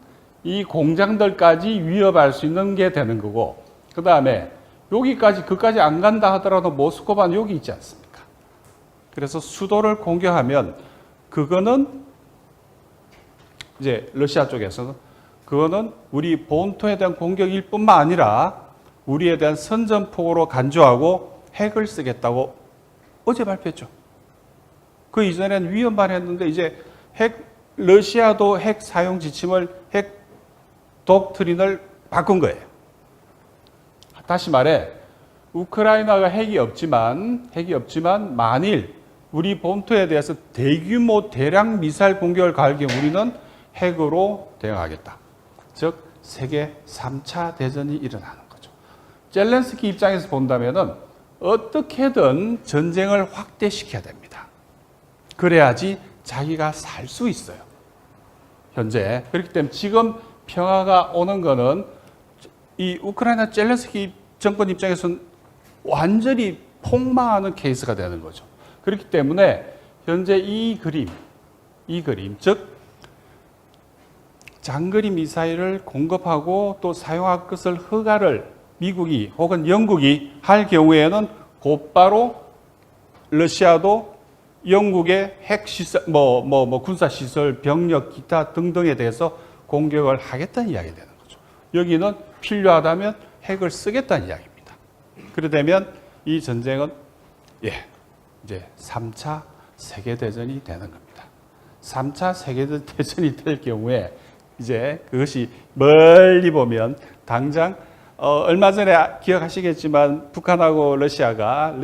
이 공장들까지 위협할 수 있는 게 되는 거고, 그 다음에 여기까지 그까지 안 간다 하더라도 모스크바는 여기 있지 않습니까? 그래서 수도를 공격하면 그거는 이제 러시아 쪽에서는 그거는 우리 본토에 대한 공격일 뿐만 아니라 우리에 대한 선전포고로 간주하고 핵을 쓰겠다고 어제 발표했죠. 그 이전에는 위헌만 했는데 이제 러시아도 핵 사용 지침을 핵 독트린을 바꾼 거예요. 다시 말해 우크라이나가 핵이 없지만 만일 우리 본토에 대해서 대규모 대량 미사일 공격을 가할 경우 우리는 핵으로 대응하겠다. 즉 세계 3차 대전이 일어나는 거죠. 젤렌스키 입장에서 본다면은 어떻게든 전쟁을 확대시켜야 됩니다. 그래야지 자기가 살 수 있어요. 현재. 그렇기 때문에 지금 평화가 오는 거는 이 우크라이나 젤렌스키 정권 입장에서는 완전히 폭망하는 케이스가 되는 거죠. 그렇기 때문에 현재 이 그림, 즉 장거리 미사일을 공급하고 또 사용할 것을 허가를 미국이 혹은 영국이 할 경우에는 곧바로 러시아도 영국의 핵시설, 군사시설, 병력, 기타 등등에 대해서 공격을 하겠다는 이야기가 되는 거죠. 여기는 필요하다면 핵을 쓰겠다는 이야기입니다. 그러다면 이 전쟁은 이제 3차 세계대전이 되는 겁니다. 3차 세계대전이 될 경우에 이제 그것이 멀리 보면 당장 얼마 전에 기억하시겠지만 북한하고 러시아가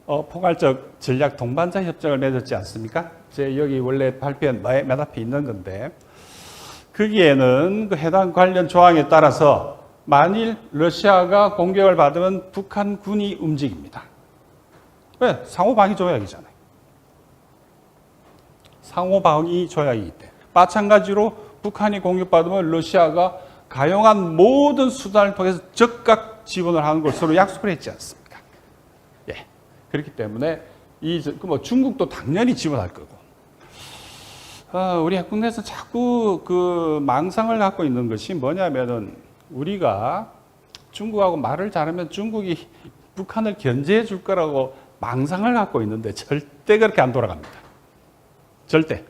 포괄적 전략 동반자 협정을 맺었지 않습니까? 제 여기 원래 발표한 맨 앞에 있는 건데 거기에는 그 해당 관련 조항에 따라서 만일 러시아가 공격을 받으면 북한군이 움직입니다. 왜? 상호방위 조약이잖아요. 상호방위 조약이기 때문에. 마찬가지로 북한이 공격받으면 러시아가 가용한 모든 수단을 통해서 즉각 지원을 하는 걸 서로 약속을 했지 않습니까? 예. 그렇기 때문에 중국도 당연히 지원할 거고. 우리 국내에서 자꾸 그 망상을 갖고 있는 것이 뭐냐면은 우리가 중국하고 말을 잘하면 중국이 북한을 견제해 줄 거라고 망상을 갖고 있는데 절대 그렇게 안 돌아갑니다. 절대.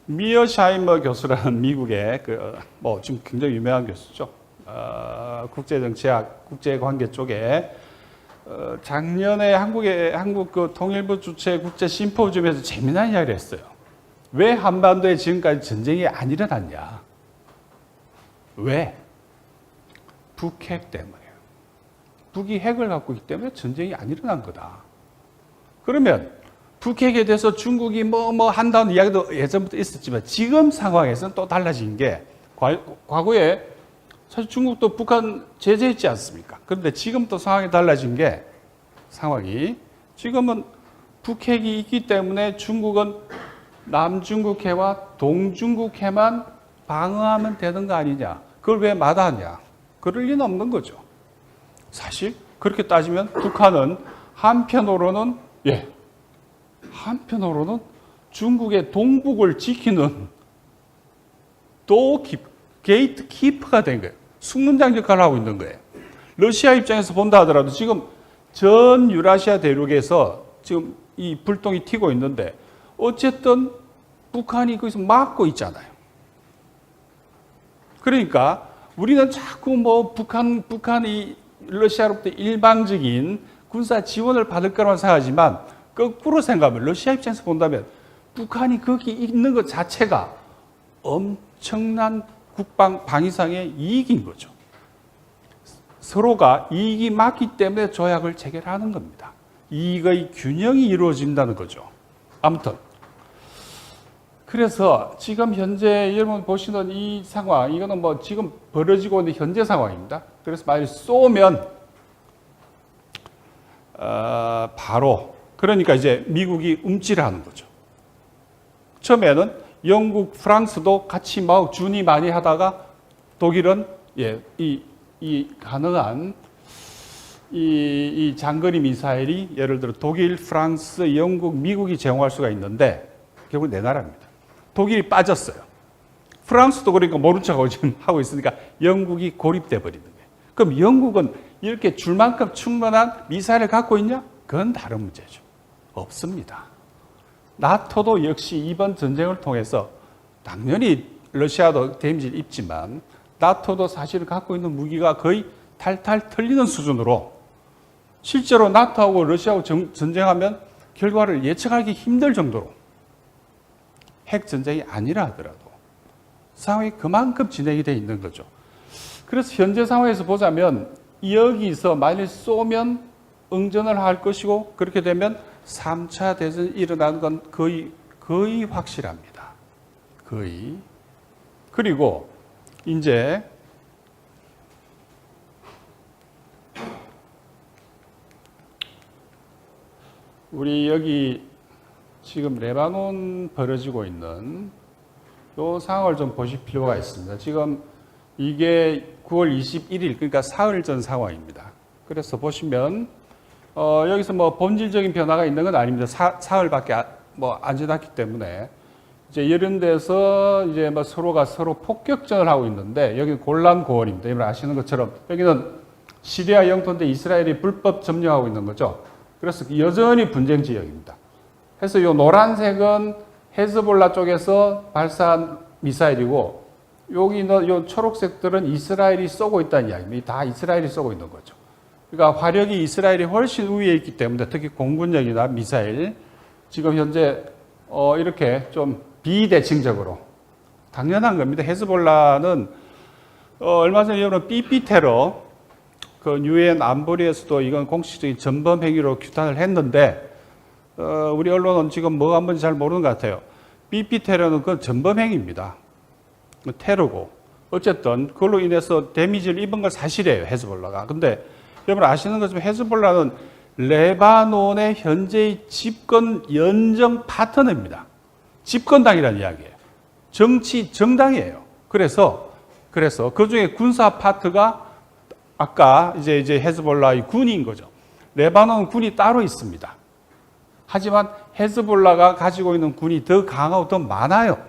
미어샤이머 교수라는 미국의 지금 굉장히 유명한 교수죠. 국제정치학, 국제관계 쪽에 작년에 한국 그 통일부 주최 국제 심포지움에서 재미난 이야기를 했어요. 왜 한반도에 지금까지 전쟁이 안 일어났냐? 왜? 북핵 때문이에요. 북이 핵을 갖고 있기 때문에 전쟁이 안 일어난 거다. 그러면 북핵에 대해서 중국이 한다는 이야기도 예전부터 있었지만 지금 상황에서는 또 달라진 게 과거에 사실 중국도 북한 제재했지 않습니까? 그런데 지금 또 상황이 달라진 게 지금은 북핵이 있기 때문에 중국은 남중국해와 동중국해만 방어하면 되는 거 아니냐? 그걸 왜 마다하냐? 그럴 리는 없는 거죠. 사실 그렇게 따지면 북한은 한편으로는 중국의 동북을 지키는 또 게이트 키퍼가 된 거예요. 숙문장 역할을 하고 있는 거예요. 러시아 입장에서 본다 하더라도 지금 전 유라시아 대륙에서 지금 이 불똥이 튀고 있는데 어쨌든 북한이 거기서 막고 있잖아요. 그러니까 우리는 자꾸 북한이 러시아로부터 일방적인 군사 지원을 받을 거라고 생각하지만 거꾸로 생각하면 러시아 입장에서 본다면 북한이 거기 있는 것 자체가 엄청난 국방 방위상의 이익인 거죠. 서로가 이익이 맞기 때문에 조약을 체결하는 겁니다. 이익의 균형이 이루어진다는 거죠. 아무튼 그래서 지금 현재 여러분 보시는 이 상황, 이거는 지금 벌어지고 있는 현재 상황입니다. 그래서 만약 쏘면 바로 그러니까 이제 미국이 움찔하는 거죠. 처음에는 영국, 프랑스도 같이 막 준이 많이 하다가 독일은 이 가능한 이 장거리 미사일이 예를 들어 독일, 프랑스, 영국, 미국이 제공할 수가 있는데 결국 네 나라입니다. 독일이 빠졌어요. 프랑스도 그러니까 모른 척하고 지금 하고 있으니까 영국이 고립돼 버리는 거예요. 그럼 영국은 이렇게 줄 만큼 충분한 미사일을 갖고 있냐? 그건 다른 문제죠. 없습니다. 나토도 역시 이번 전쟁을 통해서 당연히 러시아도 데미지를 입지만 나토도 사실 갖고 있는 무기가 거의 탈탈 털리는 수준으로 실제로 나토하고 러시아하고 전쟁하면 결과를 예측하기 힘들 정도로 핵 전쟁이 아니라 하더라도 상황이 그만큼 진행이 돼 있는 거죠. 그래서 현재 상황에서 보자면 여기서 만일 쏘면 응전을 할 것이고 그렇게 되면 3차 대전이 일어나는 건 거의 확실합니다. 거의. 그리고 이제 우리 여기 지금 레바논 벌어지고 있는 이 상황을 좀 보실 필요가 있습니다. 지금 이게 9월 21일 그러니까 사흘 전 상황입니다. 그래서 보시면 여기서 뭐 본질적인 변화가 있는 건 아닙니다. 사흘밖에 안 지났기 때문에 이제 이런 데서 이제 뭐 서로가 서로 폭격전을 하고 있는데 여기는 골란 고원입니다. 여러분 아시는 것처럼 여기는 시리아 영토인데 이스라엘이 불법 점령하고 있는 거죠. 그래서 여전히 분쟁 지역입니다. 그래서 이 노란색은 헤즈볼라 쪽에서 발사한 미사일이고 여기는 이 초록색들은 이스라엘이 쏘고 있다는 이야기입니다. 다 이스라엘이 쏘고 있는 거죠. 그러니까 화력이 이스라엘이 훨씬 우위에 있기 때문에 특히 공군력이나 미사일 지금 현재 이렇게 좀 비대칭적으로 당연한 겁니다. 헤즈볼라는 얼마 전에 여러분 BP 테러 그 유엔 안보리에서도 이건 공식적인 전범 행위로 규탄을 했는데 우리 언론은 지금 뭐가 뭔지 잘 모르는 것 같아요. BP 테러는 그건 전범 행위입니다. 테러고 어쨌든 그걸로 인해서 데미지를 입은 건 사실이에요. 헤즈볼라가. 근데 여러분 아시는 것처럼 헤즈볼라는 레바논의 현재의 집권 연정 파트너입니다. 집권당이라는 이야기예요. 정당이에요. 그래서 그 중에 군사 파트가 아까 이제 헤즈볼라의 군인 거죠. 레바논 군이 따로 있습니다. 하지만 헤즈볼라가 가지고 있는 군이 더 강하고 더 많아요.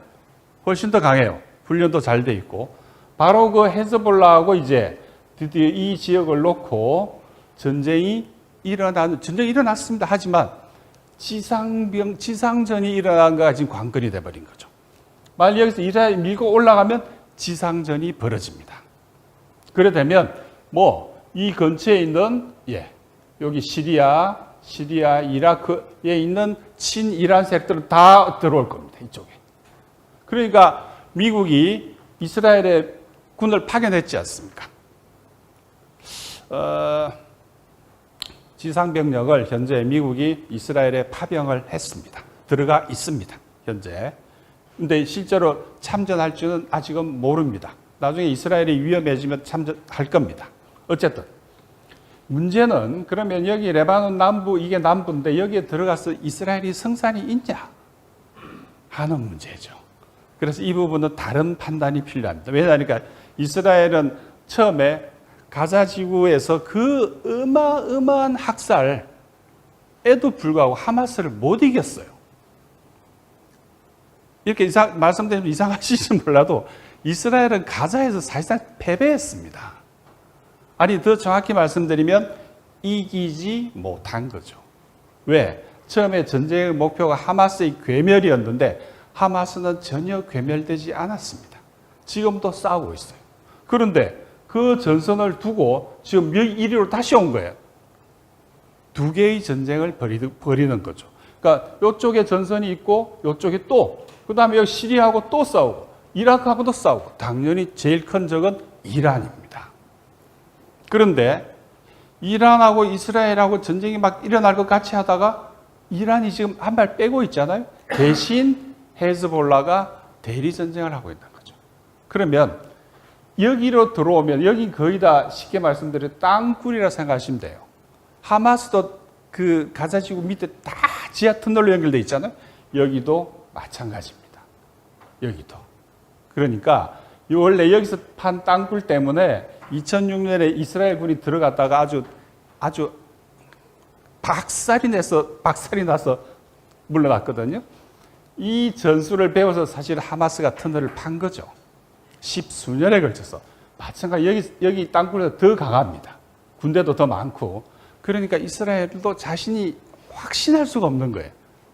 훨씬 더 강해요. 훈련도 잘 돼 있고. 바로 그 헤즈볼라하고 이제 드디어 이 지역을 놓고 전쟁이 일어났습니다. 하지만 지상전이 일어난 거가 지금 관건이 돼버린 거죠. 만약 여기서 이스라엘이 밀고 올라가면 지상전이 벌어집니다. 그래 되면 이 근처에 있는 여기 시리아, 이라크에 있는 친이란 세력들은 다 들어올 겁니다. 이쪽에. 그러니까 미국이 이스라엘의 군을 파견했지 않습니까? 지상병력을 현재 미국이 이스라엘에 파병을 했습니다. 들어가 있습니다. 현재. 근데 실제로 참전할지는 아직은 모릅니다. 나중에 이스라엘이 위험해지면 참전할 겁니다. 어쨌든 문제는 그러면 여기 레바논 남부 이게 남부인데 여기에 들어가서 이스라엘이 성산이 있냐 하는 문제죠. 그래서 이 부분은 다른 판단이 필요합니다. 왜냐하니까 이스라엘은 처음에 가자 지구에서 그 어마어마한 학살에도 불구하고 하마스를 못 이겼어요. 이렇게 말씀드리면 이상하실지 몰라도 이스라엘은 가자에서 사실상 패배했습니다. 아니 더 정확히 말씀드리면 이기지 못한 거죠. 왜? 처음에 전쟁의 목표가 하마스의 괴멸이었는데 하마스는 전혀 괴멸되지 않았습니다. 지금도 싸우고 있어요. 그런데 그 전선을 두고 지금 이리로 다시 온 거예요. 두 개의 전쟁을 벌이는 거죠. 그러니까 이쪽에 전선이 있고 이쪽에 또 그다음에 여기 시리아하고 또 싸우고 이라크하고도 싸우고 당연히 제일 큰 적은 이란입니다. 그런데 이란하고 이스라엘하고 전쟁이 막 일어날 것 같이 하다가 이란이 지금 한 발 빼고 있잖아요. 대신 헤즈볼라가 대리 전쟁을 하고 있는 거죠. 그러면 여기로 들어오면 여기 거의 다 쉽게 말씀드려 땅굴이라 생각하시면 돼요. 하마스도 그 가자지구 밑에 다 지하 터널로 연결돼 있잖아요. 여기도 마찬가지입니다. 여기도. 그러니까 원래 여기서 판 땅굴 때문에 2006년에 이스라엘 군이 들어갔다가 아주 박살이 나서 물러났거든요. 이 전술을 배워서 사실 하마스가 터널을 판 거죠. 10수년에 걸쳐서. 마찬가지 여기 땅굴에서 더 강합니다. 군대도 더 많고. 그러니까 이스라엘도 자신이 확신할 수가 없는 거예요.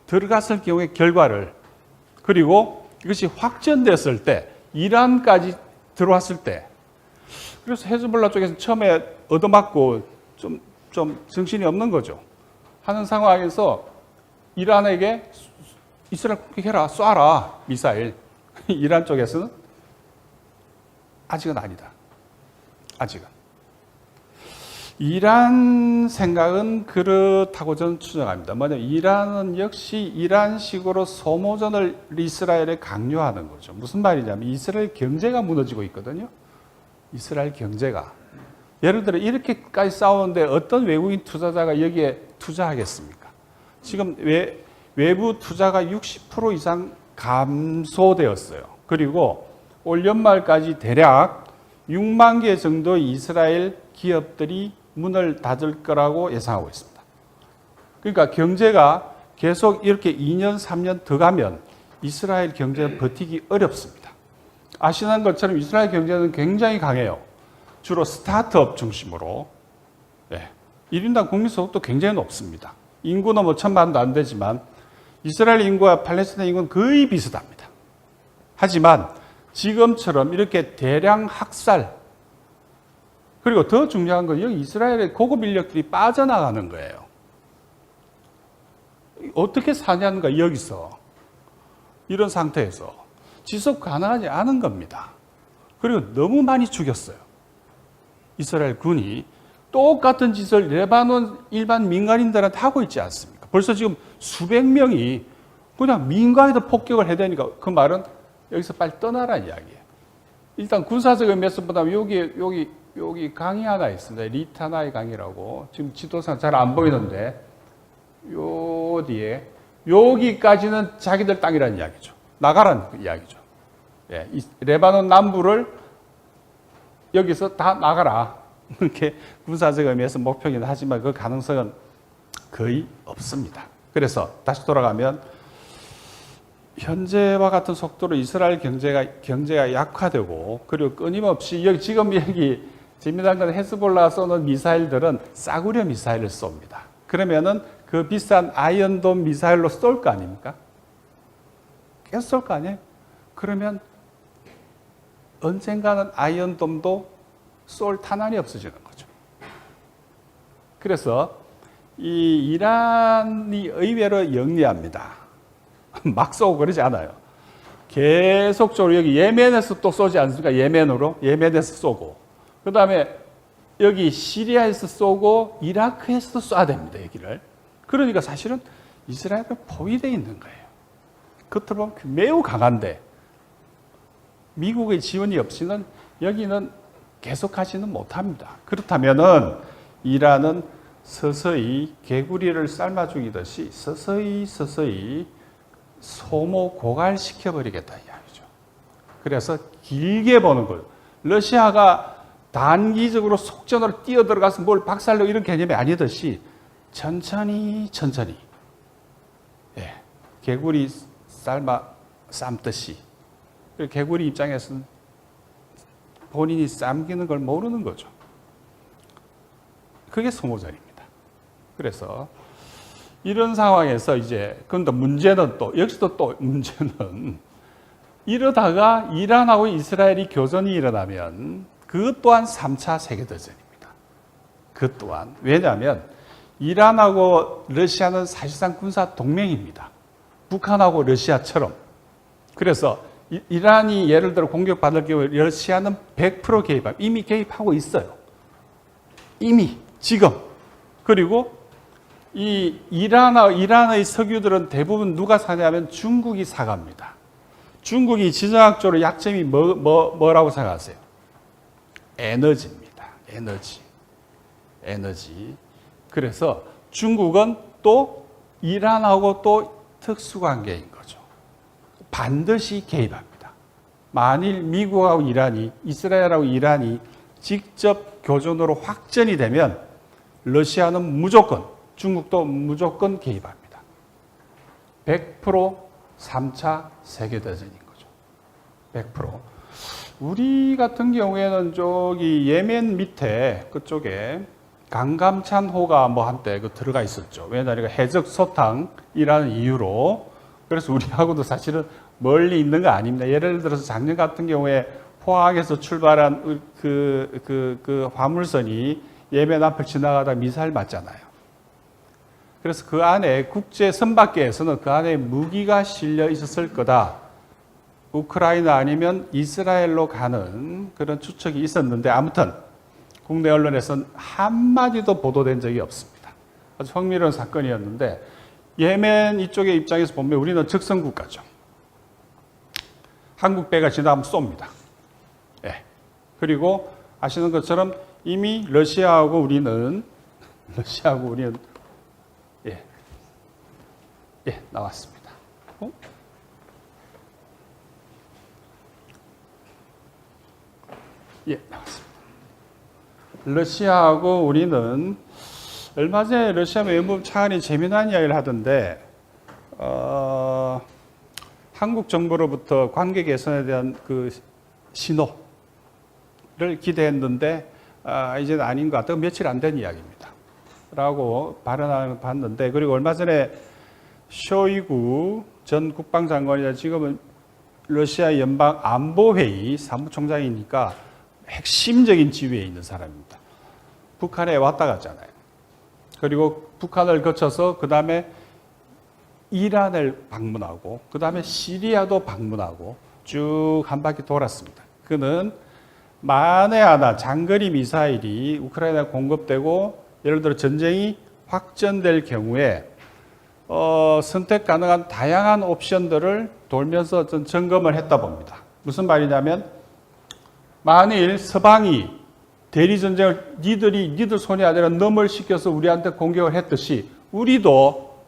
들어갔을 경우의 결과를. 그리고 이것이 확전됐을 때, 이란까지 들어왔을 때, 그래서 헤즈볼라 쪽에서 처음에 얻어맞고 좀 정신이 없는 거죠. 하는 상황에서 이란에게 이스라엘 공격해라, 쏴라, 미사일. 이란 쪽에서는 아직은 아니다. 아직은. 이란 생각은 그렇다고 저는 추정합니다. 뭐냐면 이란은 역시 이란식으로 소모전을 이스라엘에 강요하는 거죠. 무슨 말이냐면 이스라엘 경제가 무너지고 있거든요. 이스라엘 경제가. 예를 들어 이렇게까지 싸우는데 어떤 외국인 투자자가 여기에 투자하겠습니까? 지금 외부 투자가 60% 이상 감소되었어요. 그리고 올 연말까지 대략 6만 개 정도 이스라엘 기업들이 문을 닫을 거라고 예상하고 있습니다. 그러니까 경제가 계속 이렇게 2년, 3년 더 가면 이스라엘 경제는 버티기 어렵습니다. 아시는 것처럼 이스라엘 경제는 굉장히 강해요. 주로 스타트업 중심으로. 1인당 국민소득도 굉장히 높습니다. 인구는 뭐 1,000만도 안 되지만 이스라엘 인구와 팔레스타인 인구는 거의 비슷합니다. 하지만 지금처럼 이렇게 대량 학살, 그리고 더 중요한 건 여기 이스라엘의 고급 인력들이 빠져나가는 거예요. 어떻게 사냐는가, 여기서. 이런 상태에서. 지속 가능하지 않은 겁니다. 그리고 너무 많이 죽였어요. 이스라엘 군이 똑같은 짓을 레바논 일반 민간인들한테 하고 있지 않습니까? 벌써 지금 수백 명이 그냥 민가에도 폭격을 해야 되니까 그 말은 여기서 빨리 떠나라는 이야기예요. 일단 군사적 의미에서 보다면 여기 강이 하나 있습니다. 리타나이 강이라고. 지금 지도상 잘 안 보이는데 요 뒤에 여기까지는 자기들 땅이라는 이야기죠. 나가라는 이야기죠. 레바논 남부를 여기서 다 나가라. 이렇게 군사적 의미에서 목표이긴 하지만 그 가능성은 거의 없습니다. 그래서 다시 돌아가면 현재와 같은 속도로 이스라엘 경제가 약화되고, 그리고 끊임없이 지금 재미난 건 헤즈볼라가 쏘는 미사일들은 싸구려 미사일을 쏩니다. 그러면은 그 비싼 아이언돔 미사일로 쏠 거 아닙니까? 계속 쏠 거 아니에요? 그러면 언젠가는 아이언돔도 쏠 탄환이 없어지는 거죠. 그래서 이 이란이 의외로 영리합니다. 막 쏘고 그러지 않아요. 계속적으로 여기 예멘에서 또 쏘지 않습니까? 예멘에서 쏘고, 그 다음에 여기 시리아에서 쏘고 이라크에서도 쏴야 됩니다. 여기를. 그러니까 사실은 이스라엘은 포위되어 있는 거예요. 겉으로 보면 매우 강한데 미국의 지원이 없이는 여기는 계속하지는 못합니다. 그렇다면은 이란은 서서히 개구리를 삶아 죽이듯이 서서히 소모 고갈시켜 버리겠다 이야기죠. 그래서 길게 보는 거예요. 러시아가 단기적으로 속전으로 뛰어들어가서 뭘 박살내고 이런 개념이 아니듯이 천천히 개구리 삶듯이. 개구리 입장에서는 본인이 삶기는 걸 모르는 거죠. 그게 소모전입니다. 그래서 이런 상황에서 그런데 문제는 여기서도 문제는 이러다가 이란하고 이스라엘이 교전이 일어나면 그것 또한 3차 세계대전입니다. 그것 또한. 왜냐하면 이란하고 러시아는 사실상 군사 동맹입니다. 북한하고 러시아처럼. 그래서 이란이 예를 들어 공격받을 경우에 러시아는 100% 개입합니다. 이미 개입하고 있어요. 이미 지금. 그리고 이 이란의 석유들은 대부분 누가 사냐면 중국이 사갑니다. 중국이 지정학적으로 약점이 뭐라고 생각하세요? 에너지입니다. 에너지. 그래서 중국은 또 이란하고 또 특수관계인 거죠. 반드시 개입합니다. 만일 미국하고 이란이, 이스라엘하고 이란이 직접 교전으로 확전이 되면 러시아는 무조건, 중국도 무조건 개입합니다. 100% 3차 세계대전인 거죠. 100%. 우리 같은 경우에는 저기 예멘 밑에 그쪽에 강감찬호가 뭐 한때 그 들어가 있었죠. 왜냐하면 해적 소탕이라는 이유로. 그래서 우리하고도 사실은 멀리 있는 거 아닙니다. 예를 들어서 작년 같은 경우에 포항에서 출발한 그 화물선이 예멘 앞을 지나가다 미사일 맞잖아요. 그래서 그 안에 국제 선박계에서는 그 안에 무기가 실려 있었을 거다. 우크라이나 아니면 이스라엘로 가는 그런 추측이 있었는데 아무튼 국내 언론에서는 한마디도 보도된 적이 없습니다. 아주 흥미로운 사건이었는데 예멘 이쪽의 입장에서 보면 우리는 적성국가죠. 한국 배가 지나가면 쏩니다. 예. 그리고 아시는 것처럼 이미 러시아하고 우리는 예, 나왔습니다. 예, 나왔습니다. 러시아하고 우리는 얼마 전에 러시아 외무부 차관이 재미난 이야기를 하던데 한국 정부로부터 관계 개선에 대한 그 신호를 기대했는데 이제는 아닌 것 같다고 며칠 안 된 이야기입니다. 라고 발언을 봤는데 그리고 얼마 전에 쇼이구 전 국방장관이라 지금은 러시아 연방 안보회의 사무총장이니까 핵심적인 지위에 있는 사람입니다. 북한에 왔다 갔잖아요. 그리고 북한을 거쳐서 그 다음에 이란을 방문하고 그 다음에 시리아도 방문하고 쭉 한 바퀴 돌았습니다. 그는 만에 하나 장거리 미사일이 우크라이나에 공급되고 예를 들어 전쟁이 확전될 경우에 선택 가능한 다양한 옵션들을 돌면서 좀 점검을 했다 봅니다. 무슨 말이냐면 만일 서방이 대리전쟁을 니들 손이 아니라 넘을 시켜서 우리한테 공격을 했듯이 우리도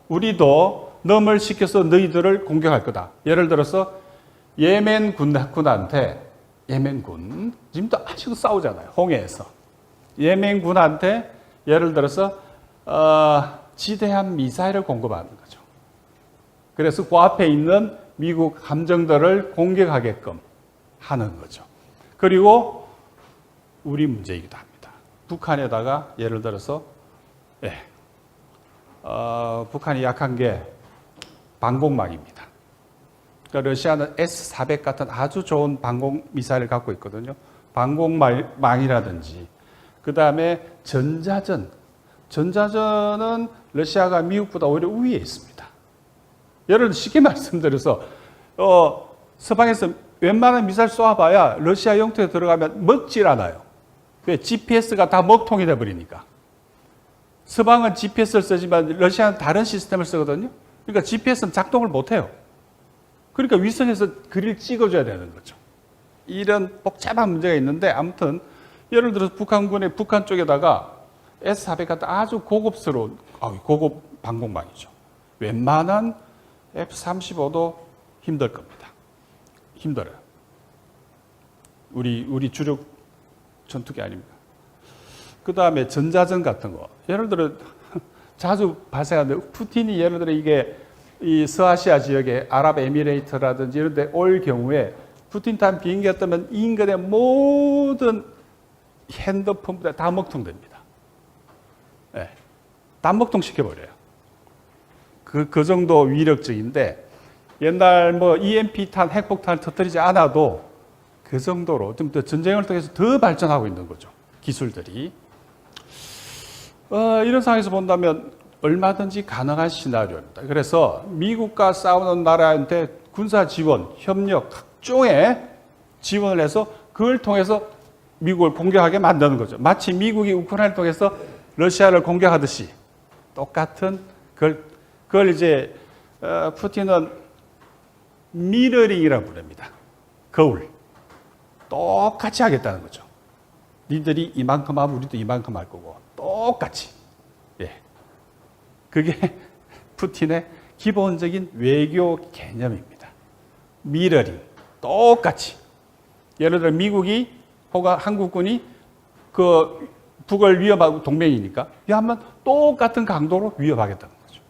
넘을 시켜서 너희들을 공격할 거다. 예를 들어서 예멘 군한테 예멘군 지금도 아직도 싸우잖아요. 홍해에서 예멘군한테 예를 들어서 지대한 미사일을 공급하는 거죠. 그래서 그 앞에 있는 미국 함정들을 공격하게끔 하는 거죠. 그리고 우리 문제이기도 합니다. 북한에다가 예를 들어서 북한이 약한 게 방공망입니다. 그러니까 러시아는 S-400 같은 아주 좋은 방공 미사일을 갖고 있거든요. 방공망이라든지 그 다음에 전자전은 러시아가 미국보다 오히려 위에 있습니다. 예를 들어 쉽게 말씀드려서 서방에서 웬만한 미사일 쏘아봐야 러시아 영토에 들어가면 먹질 않아요. 왜? GPS가 다 먹통이 돼버리니까. 서방은 GPS를 쓰지만 러시아는 다른 시스템을 쓰거든요. 그러니까 GPS는 작동을 못해요. 그러니까 위성에서 그릴 찍어줘야 되는 거죠. 이런 복잡한 문제가 있는데 아무튼 예를 들어서 북한 쪽에다가 S-400 같은 아주 고급스러운 고급 방공망이죠. 웬만한 F-35도 힘들 겁니다. 힘들어요. 우리 주력 전투기 아닙니까? 그 다음에 전자전 같은 거. 예를 들어 자주 발생하는데 푸틴이 예를 들어 이게 이 서아시아 지역의 아랍에미레이트라든지 이런 데 올 경우에 푸틴 탄 비행기가 뜨면 인근의 모든 핸드폰부터 다 먹통됩니다. 네. 다 먹통 시켜버려요. 그 정도 위력적인데 옛날 뭐 EMP탄, 핵폭탄을 터뜨리지 않아도 그 정도로 좀 더 전쟁을 통해서 더 발전하고 있는 거죠. 기술들이. 이런 상황에서 본다면 얼마든지 가능한 시나리오입니다. 그래서 미국과 싸우는 나라한테 군사 지원, 협력, 각종의 지원을 해서 그걸 통해서 미국을 공격하게 만드는 거죠. 마치 미국이 우크라이나를 통해서 러시아를 공격하듯이 똑같은 그걸 이제 푸틴은 미러링이라고 부릅니다. 거울. 똑같이 하겠다는 거죠. 니들이 이만큼 하면 우리도 이만큼 할 거고 똑같이. 예. 그게 푸틴의 기본적인 외교 개념입니다. 미러링. 똑같이. 예를 들어 미국이 혹은 한국군이 그 북을 위협하고 동맹이니까 위하면 똑같은 강도로 위협하겠다는 거죠.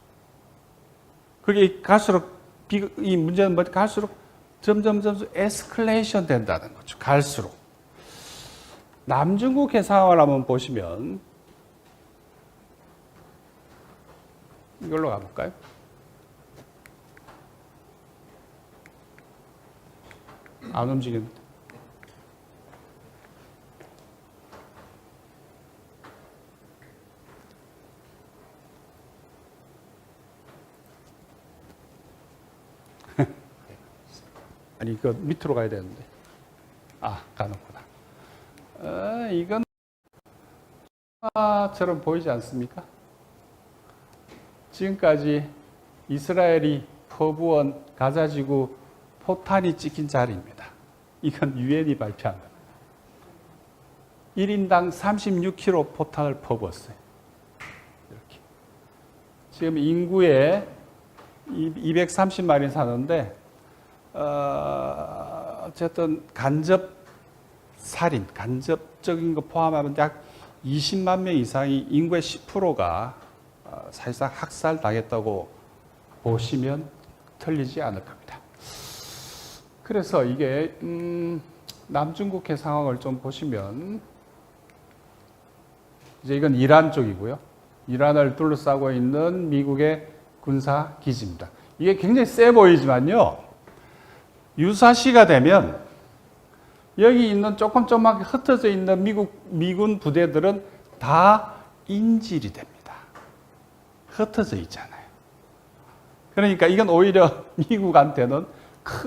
그게 갈수록 이 문제는 뭐 갈수록 점점 에스컬레이션 된다는 거죠. 갈수록. 남중국해 상황을 한번 보시면 이걸로 가볼까요? 안 움직이는데. 아니, 그 밑으로 가야 되는데. 아, 가는구나. 이건 처럼 보이지 않습니까? 지금까지 이스라엘이 퍼부은 가자지구 포탄이 찍힌 자리입니다. 이건 유엔이 발표한 겁니다. 1인당 36kg 포탄을 퍼부었어요. 이렇게. 지금 인구에 230만이 사는데 어쨌든 간접 살인, 간접적인 거 포함하면 약 20만 명 이상이 인구의 10%가 사실상 학살당했다고 보시면 틀리지 않을 겁니다. 그래서 이게 남중국해 상황을 좀 보시면 이제 이건 이란 쪽이고요. 이란을 둘러싸고 있는 미국의 군사 기지입니다. 이게 굉장히 세 보이지만요. 유사시가 되면 여기 있는 조금조금하게 흩어져 있는 미군 부대들은 다 인질이 됩니다. 흩어져 있잖아요. 그러니까 이건 오히려 미국한테는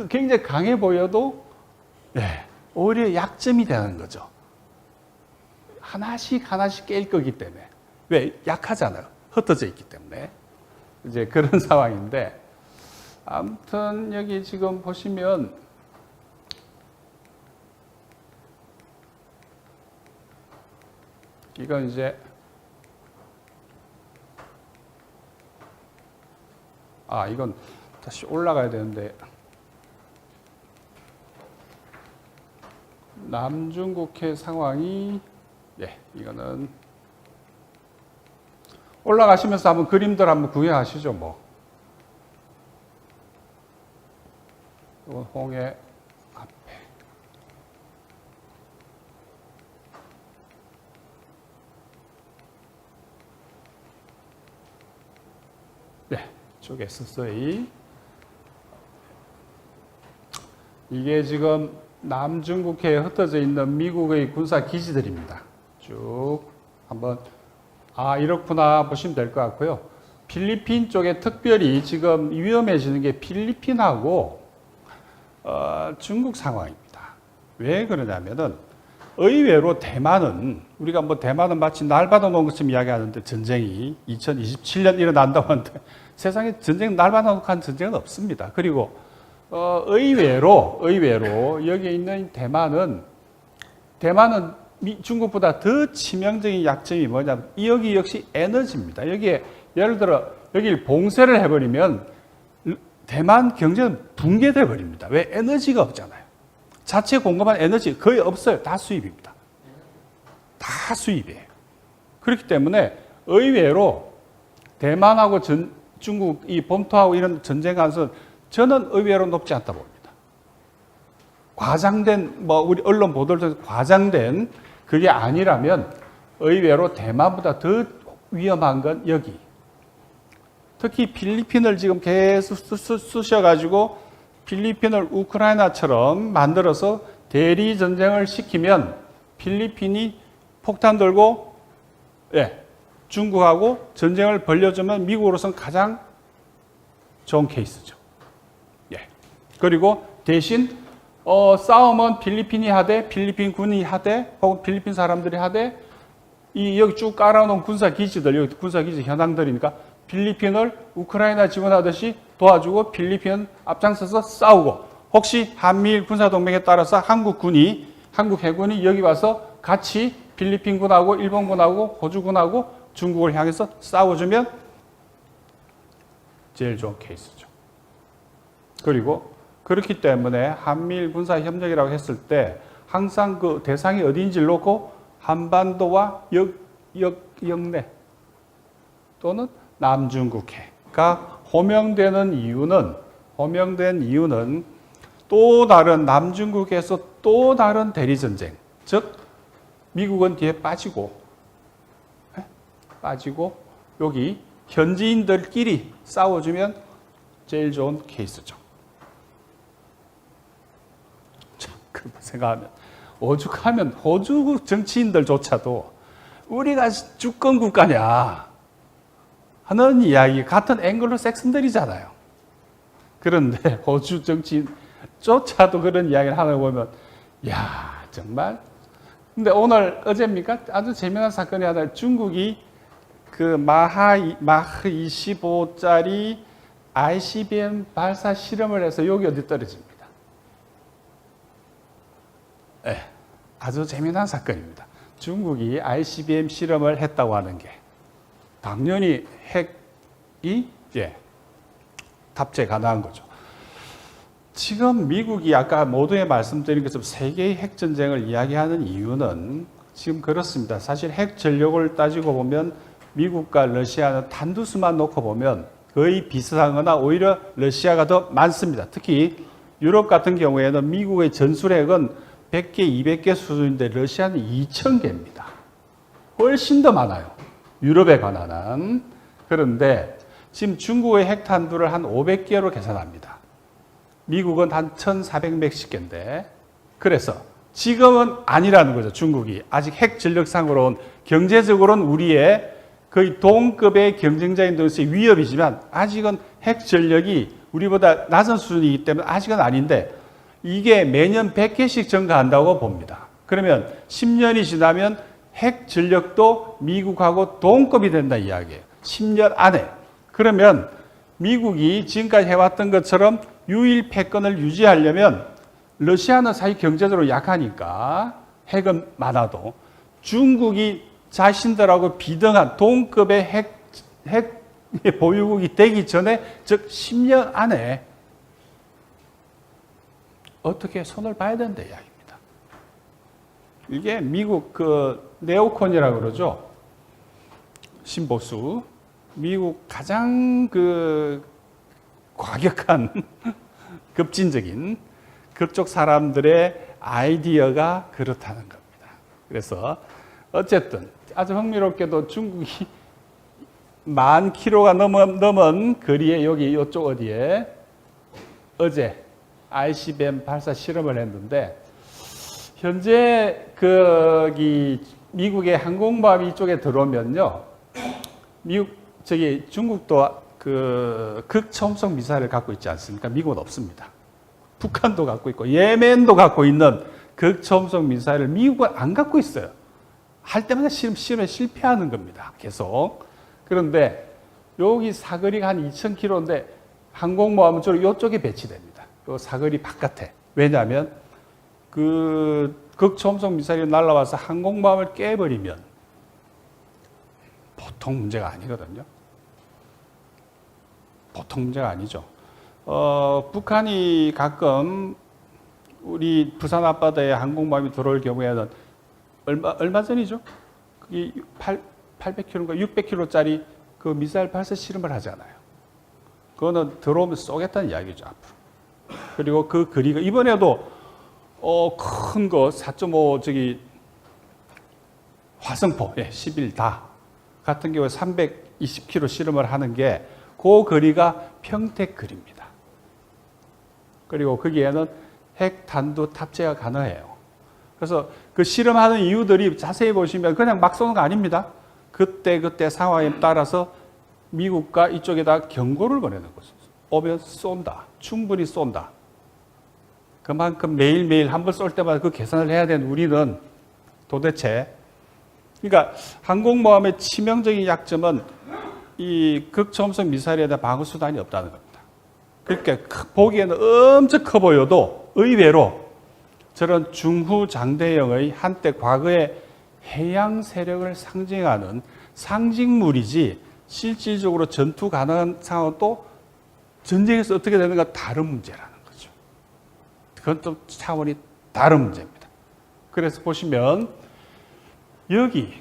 굉장히 강해 보여도 오히려 약점이 되는 거죠. 하나씩 깰 거기 때문에. 왜? 약하잖아요. 흩어져 있기 때문에. 이제 그런 상황인데, 아무튼 여기 지금 보시면 이건 이제 이건 다시 올라가야 되는데 남중국해 상황이 이거는 올라가시면서 한번 그림들 한번 구경하시죠. 뭐 이건 홍해 앞에 쪽에 서서히 이게 지금 남중국해에 흩어져 있는 미국의 군사 기지들입니다. 쭉 한번 이렇구나 보시면 될 것 같고요. 필리핀 쪽에 특별히 지금 위험해지는 게 필리핀하고 중국 상황입니다. 왜 그러냐면은 의외로 대만은 우리가 뭐 대만은 마치 날 받아놓은 것처럼 이야기하는데 전쟁이 2027년 일어난다고 하는데 세상에 날 받아놓고 한 전쟁은 없습니다. 그리고 의외로 여기에 있는 대만은 중국보다 더 치명적인 약점이 뭐냐면 여기 역시 에너지입니다. 여기에 예를 들어 여기를 봉쇄를 해버리면 대만 경제는 붕괴돼 버립니다. 왜? 에너지가 없잖아요. 자체 공급한 에너지 거의 없어요. 다 수입입니다. 다 수입이에요. 그렇기 때문에 의외로 대만하고 중국 이 본토하고 이런 전쟁 가능성은 저는 의외로 높지 않다 봅니다. 과장된 우리 언론 보도를 통해서 과장된 그게 아니라면 의외로 대만보다 더 위험한 건 여기. 특히 필리핀을 지금 계속 쑤셔가지고 필리핀을 우크라이나처럼 만들어서 대리 전쟁을 시키면 필리핀이 폭탄 들고 중국하고 전쟁을 벌려주면 미국으로서는 가장 좋은 케이스죠. 그리고 대신 싸움은 필리핀이 하되 필리핀 군이 하되 혹은 필리핀 사람들이 하되 여기 쭉 깔아놓은 군사 기지들 여기 군사 기지 현황들이니까 필리핀을 우크라이나 지원하듯이 도와주고 필리핀 앞장서서 싸우고 혹시 한미일 군사동맹에 따라서 한국 해군이 여기 와서 같이 필리핀군하고 일본군하고 호주군하고 중국을 향해서 싸워주면 제일 좋은 케이스죠. 그리고 그렇기 때문에 한미일 군사 협력이라고 했을 때 항상 그 대상이 어디인지를 놓고 한반도와 역내 또는 남중국해가 호명된 이유는 또 다른 남중국해에서 또 다른 대리전쟁, 즉 미국은 뒤에 빠지고 여기 현지인들끼리 싸워주면 제일 좋은 케이스죠. 참, 그 생각하면 오죽하면 호주 정치인들조차도 우리가 주권 국가냐 하는 이야기 같은 앵글로 섹슨들이잖아요. 그런데 호주 정치인조차도 그런 이야기를 하는 거 보면 야 정말. 근데 어제입니까? 아주 재미난 사건이 하나. 중국이 그 마하 25짜리 ICBM 발사 실험을 해서 여기 어디 떨어집니다. 네, 아주 재미난 사건입니다. 중국이 ICBM 실험을 했다고 하는 게 당연히 핵이 탑재 가능한 거죠. 지금 미국이 아까 모두에 말씀드린 것처럼 세계의 핵전쟁을 이야기하는 이유는 지금 그렇습니다. 사실 핵 전력을 따지고 보면 미국과 러시아는 단두수만 놓고 보면 거의 비슷하거나 오히려 러시아가 더 많습니다. 특히 유럽 같은 경우에는 미국의 전술핵은 100개, 200개 수준인데 러시아는 2000개입니다. 훨씬 더 많아요. 유럽에 관한은. 그런데 지금 중국의 핵탄두를 한 500개로 계산합니다. 미국은 한 1400몇십 개인데 그래서 지금은 아니라는 거죠. 중국이 아직 핵 전력상으로는 경제적으로는 우리의 거의 동급의 경쟁자인 등에서 위협이지만 아직은 핵 전력이 우리보다 낮은 수준이기 때문에 아직은 아닌데 이게 매년 100개씩 증가한다고 봅니다. 그러면 10년이 지나면 핵 전력도 미국하고 동급이 된다 이야기예요. 10년 안에. 그러면 미국이 지금까지 해왔던 것처럼 유일 패권을 유지하려면 러시아는 사실 경제적으로 약하니까 핵은 많아도 중국이 자신들하고 비등한 동급의 핵 보유국이 되기 전에 즉 10년 안에 어떻게 손을 봐야 된다 이야기입니다. 이게 미국 그 네오콘이라고 그러죠. 신보수. 미국 가장 그 과격한 급진적인 그쪽 사람들의 아이디어가 그렇다는 겁니다. 그래서 어쨌든 아주 흥미롭게도 중국이 10,000km가 넘은 거리에 여기 이쪽 어디에 어제 ICBM 발사 실험을 했는데 현재 거기 미국의 항공모함이 이쪽에 들어오면요. 중국도 그 극초음속 미사일을 갖고 있지 않습니까? 미국은 없습니다. 북한도 갖고 있고 예멘도 갖고 있는 극초음속 미사일을 미국은 안 갖고 있어요. 할 때마다 실험에 실패하는 겁니다. 계속. 그런데 여기 사거리가 한 2,000km인데 항공모함은 주로 이쪽에 배치됩니다. 요 사거리 바깥에. 왜냐하면 그 극초음속 미사일이 날아와서 항공모함을 깨버리면 보통 문제가 아니거든요. 보통 문제가 아니죠. 북한이 가끔 우리 부산 앞바다에 항공모함이 들어올 경우에는 얼마 전이죠? 그게 800km인가 600km짜리 그 미사일 발사 실험을 하잖아요. 그거는 들어오면 쏘겠다는 이야기죠, 앞으로. 그리고 그 거리가 이번에도 큰 거 4.5 화성포 11다 같은 경우에 320km 실험을 하는 게 그 거리가 평택 거리입니다. 그리고 거기에는 핵 단두 탑재가 가능해요. 그래서 그 실험하는 이유들이 자세히 보시면 그냥 막 쏘는 거 아닙니다. 그때 상황에 따라서 미국과 이쪽에다 경고를 보내는 거죠. 오면 쏜다. 충분히 쏜다. 그만큼 매일매일 한 번 쏠 때마다 그 계산을 해야 되는 우리는 도대체 그러니까 항공모함의 치명적인 약점은 이 극초음속 미사일에 대한 방어 수단이 없다는 겁니다. 그러니까 보기에는 엄청 커 보여도 의외로 저런 중후장대형의 한때 과거의 해양 세력을 상징하는 상징물이지 실질적으로 전투 가능한 상황은 또 전쟁에서 어떻게 되는가 다른 문제라는 거죠. 그건 또 차원이 다른 문제입니다. 그래서 보시면 여기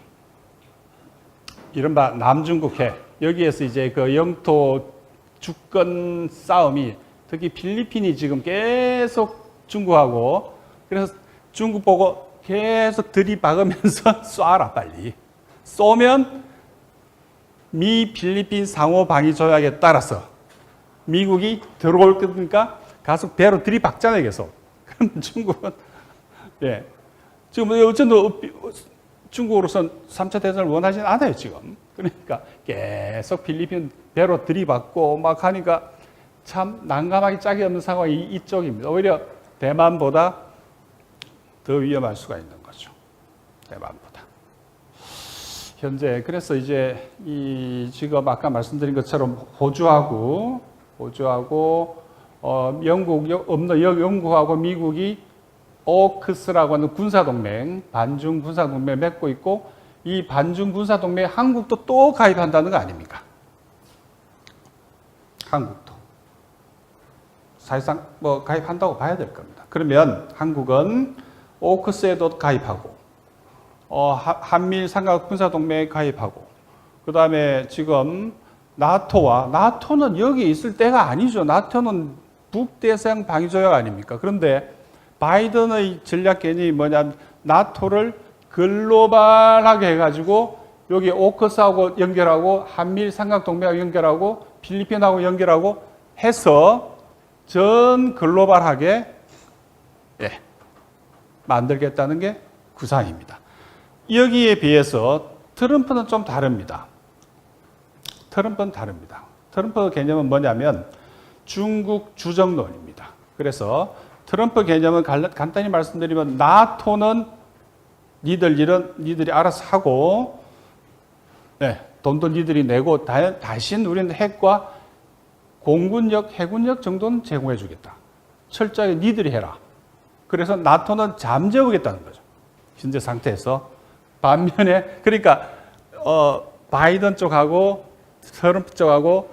이른바 남중국해 여기에서 이제 그 영토 주권 싸움이 특히 필리핀이 지금 계속 중국하고 그래서 중국 보고 계속 들이박으면서 쏴라 빨리 쏘면 미 필리핀 상호 방위 조약에 따라서 미국이 들어올 거니까 가서 배로 들이박잖아요 계속. 그럼 중국은 예 지금 어쨌든 중국으로선 3차 대전을 원하지는 않아요 지금. 그러니까 계속 필리핀 배로 들이박고 막 하니까 참 난감하기 짝이 없는 상황이 이쪽입니다. 오히려 대만보다 더 위험할 수가 있는 거죠. 대만보다. 현재 그래서 이제 이 지금 아까 말씀드린 것처럼 호주하고 영국하고 미국이 오크스라고 하는 군사동맹, 반중 군사동맹 맺고 있고 이 반중 군사동맹에 한국도 또 가입한다는 거 아닙니까? 한국도. 사실상 뭐 가입한다고 봐야 될 겁니다. 그러면 한국은 오크스에도 가입하고 한미일 삼각 군사동맹에 가입하고 그 다음에 지금 나토는 여기 있을 때가 아니죠. 나토는 북대서양 방위조약 아닙니까? 그런데 바이든의 전략견이 뭐냐면 나토를 글로벌하게 해가지고 여기 오크스하고 연결하고 한미일 삼각동맹하고 연결하고 필리핀하고 연결하고 해서 전 글로벌하게 만들겠다는 게 구상입니다. 여기에 비해서 트럼프는 좀 다릅니다. 트럼프 개념은 뭐냐면 중국 주정론입니다. 그래서 트럼프 개념은 간단히 말씀드리면 나토는 니들이 알아서 하고 돈도 니들이 내고 대신 우리는 핵과 공군력, 해군력 정도는 제공해 주겠다. 철저하게 니들이 해라. 그래서 나토는 잠재우겠다는 거죠. 현재 상태에서. 반면에 그러니까 바이든 쪽하고 트럼프 쪽하고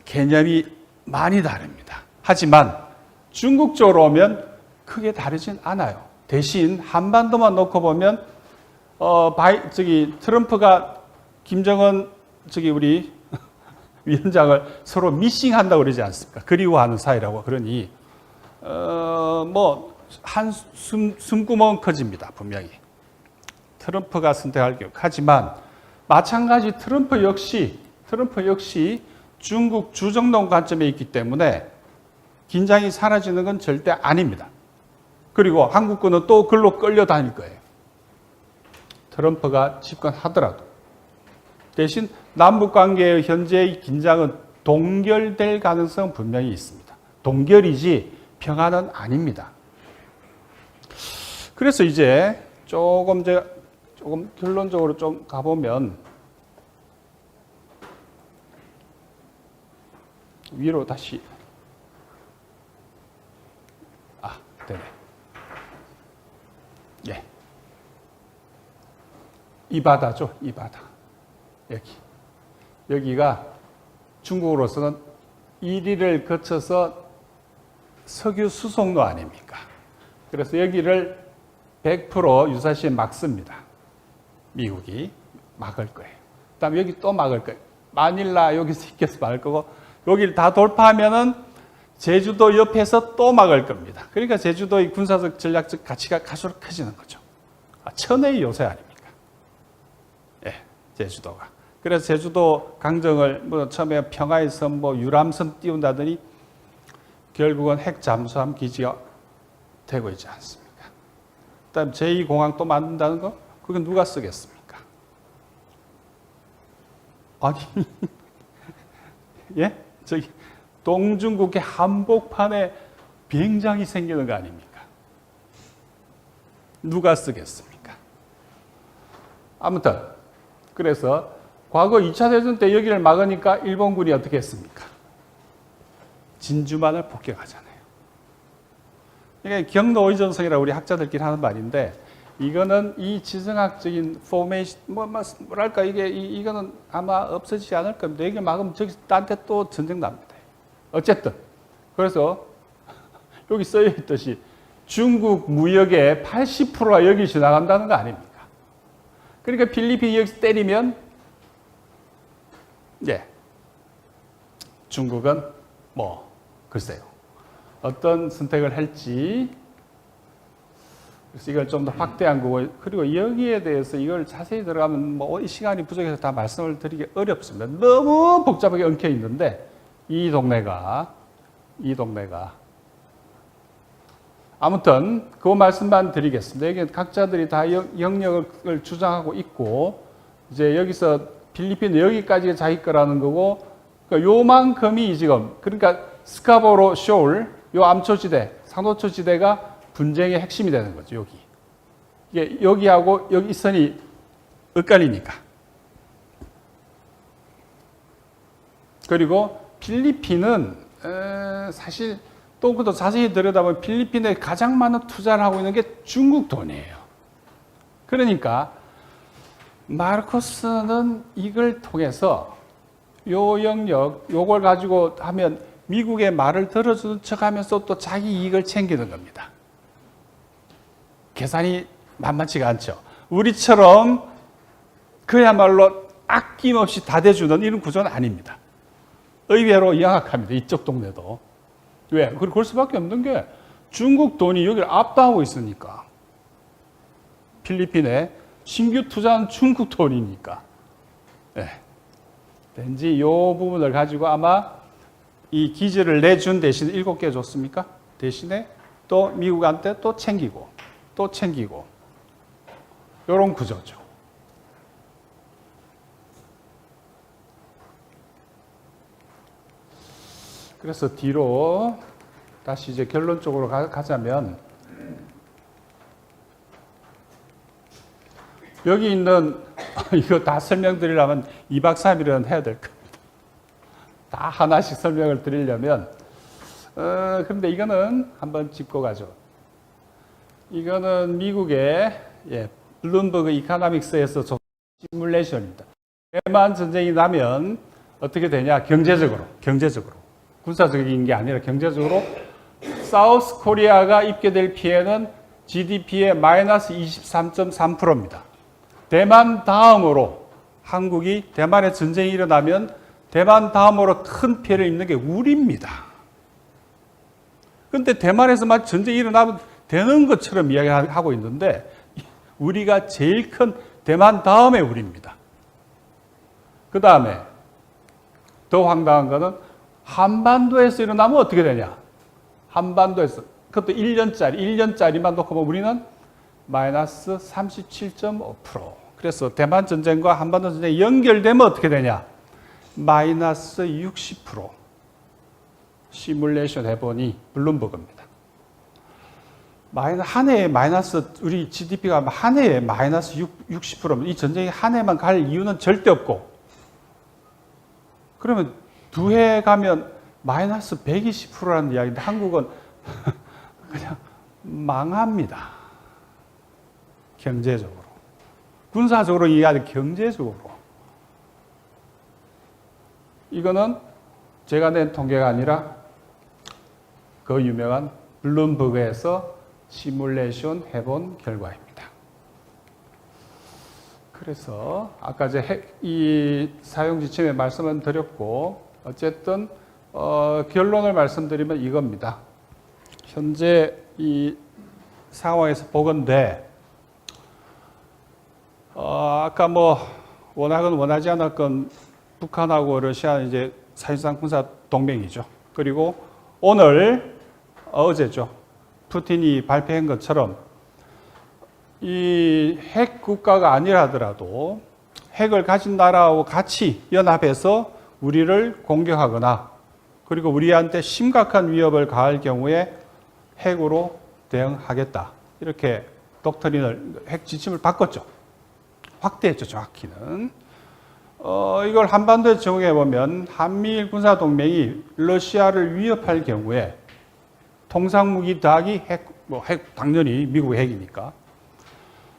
개념이 많이 다릅니다. 하지만 중국 쪽으로 오면 크게 다르진 않아요. 대신 한반도만 놓고 보면 트럼프가 김정은 우리 위원장을 서로 미싱한다고 그러지 않습니까? 그리워하는 사이라고 그러니 한 숨구멍 커집니다. 분명히 트럼프가 선택할 경우. 하지만 마찬가지 트럼프 역시 중국 주정론 관점에 있기 때문에 긴장이 사라지는 건 절대 아닙니다. 그리고 한국군은 또 글로 끌려다닐 거예요. 트럼프가 집권하더라도. 대신 남북관계의 현재의 긴장은 동결될 가능성은 분명히 있습니다. 동결이지 평화는 아닙니다. 그래서 이제 조금 결론적으로 좀 가보면 위로 다시 되네. 이 바다죠, 이 바다. 여기가 중국으로서는 1위를 거쳐서 석유 수송로 아닙니까? 그래서 여기를 100% 유사시에 막습니다. 미국이 막을 거예요. 그다음에 여기 또 막을 거예요. 마닐라 여기서 시켜서 막을 거고 여기를 다 돌파하면은 제주도 옆에서 또 막을 겁니다. 그러니까 제주도의 군사적 전략적 가치가 갈수록 커지는 거죠. 천혜의 요새 아닙니까? 제주도가. 그래서 제주도 강정을 처음에 평화의 섬, 유람선 띄운다더니 결국은 핵 잠수함 기지가 되고 있지 않습니까? 그다음 제2공항 또 만든다는 거? 그건 누가 쓰겠습니까? 아니, 동중국해 한복판에 비행장이 생기는 거 아닙니까? 누가 쓰겠습니까? 아무튼 그래서 과거 2차 대전 때 여기를 막으니까 일본군이 어떻게 했습니까? 진주만을 폭격하잖아요. 이게 경로의존성이라고 우리 학자들끼리 하는 말인데 이거는 이 지정학적인 포메이션 뭐랄까 이거는 아마 없어지지 않을 겁니다. 여기 막으면 저기 딴 데 또 전쟁 납니다. 어쨌든 그래서 여기 써여 있듯이 중국 무역의 80%가 여기 지나간다는 거 아닙니까? 그러니까 필리핀이 여기서 때리면 중국은 뭐 글쎄요. 어떤 선택을 할지 그래서 이걸 좀 더 확대한 거고 그리고 여기에 대해서 이걸 자세히 들어가면 뭐 이 시간이 부족해서 다 말씀을 드리기 어렵습니다. 너무 복잡하게 엉켜 있는데 이 동네가 아무튼 그 말씀만 드리겠습니다. 여기 각자들이 다 영역을 주장하고 있고 이제 여기서 필리핀은 여기까지가 자기 거라는 거고 그러니까 요만큼이 지금 그러니까 스카보로 쇼울 요 암초지대 상도초지대가 분쟁의 핵심이 되는 거죠. 여기 이게 여기하고 여기 이 선이 엇갈리니까. 그리고 필리핀은 사실 또 그것도 자세히 들여다보면 필리핀에 가장 많은 투자를 하고 있는 게 중국 돈이에요. 그러니까 마르코스는 이걸 통해서 요 영역 요걸 가지고 하면 미국의 말을 들어주는 척하면서 또 자기 이익을 챙기는 겁니다. 계산이 만만치가 않죠. 우리처럼 그야말로 아낌없이 다 대주는 이런 구조는 아닙니다. 의외로 영악합니다. 이쪽 동네도. 왜? 그럴 수밖에 없는 게 중국 돈이 여기를 압도하고 있으니까. 필리핀에 신규 투자한 중국 돈이니까. 왠지 이 부분을 가지고 아마 이 기지를 내준 대신 7개 줬습니까? 대신에 또 미국한테 또 챙기고 이런 구조죠. 그래서 뒤로 다시 이제 결론 쪽으로 가자면 여기 있는 이거 다 설명드리려면 2박 3일은 해야 될 겁니다. 다 하나씩 설명을 드리려면 그런데 이거는 한번 짚고 가죠. 이거는 미국의 블룸버그 이코노믹스에서 시뮬레이션입니다. 대만 전쟁이 나면 어떻게 되냐? 경제적으로 군사적인 게 아니라 경제적으로 사우스 코리아가 입게 될 피해는 GDP의 마이너스 23.3%입니다. 대만 다음으로 한국이 대만에 전쟁이 일어나면 대만 다음으로 큰 피해를 입는 게 우리입니다. 그런데 대만에서만 전쟁이 일어나면 되는 것처럼 이야기하고 있는데 우리가 제일 큰 대만 다음에 우리입니다. 그 다음에 더 황당한 거는 한반도에서 일어나면 어떻게 되냐? 한반도에서 그것도 1년짜리만 놓고 보면 우리는 마이너스 37.5%. 그래서 대만 전쟁과 한반도 전쟁이 연결되면 어떻게 되냐? 마이너스 60%. 시뮬레이션 해보니 블룸버그입니다. 한 해에 마이너스, 우리 GDP가 한 해에 마이너스 60%면 이 전쟁이 한 해만 갈 이유는 절대 없고, 그러면 두 해 가면 마이너스 120%라는 이야기인데 한국은 그냥 망합니다. 경제적으로. 군사적으로 이해하는 경제적으로. 이거는 제가 낸 통계가 아니라 그 유명한 블룸버그에서 시뮬레이션 해본 결과입니다. 그래서 아까 이 사용 지침에 말씀을 드렸고 어쨌든 결론을 말씀드리면 이겁니다. 현재 이 상황에서 보건대 아까 뭐 원하건 원하지 않았건 북한하고 러시아는 이제 사실상 군사 동맹이죠. 그리고 오늘 어제죠. 푸틴이 발표한 것처럼 이 핵 국가가 아니라 하더라도 핵을 가진 나라하고 같이 연합해서 우리를 공격하거나 그리고 우리한테 심각한 위협을 가할 경우에 핵으로 대응하겠다. 이렇게 독트린을 핵 지침을 바꿨죠. 확대했죠. 정확히는. 이걸 한반도에 적용해 보면 한미일 군사 동맹이 러시아를 위협할 경우에 통상무기 더하기 핵, 핵 당연히 미국의 핵이니까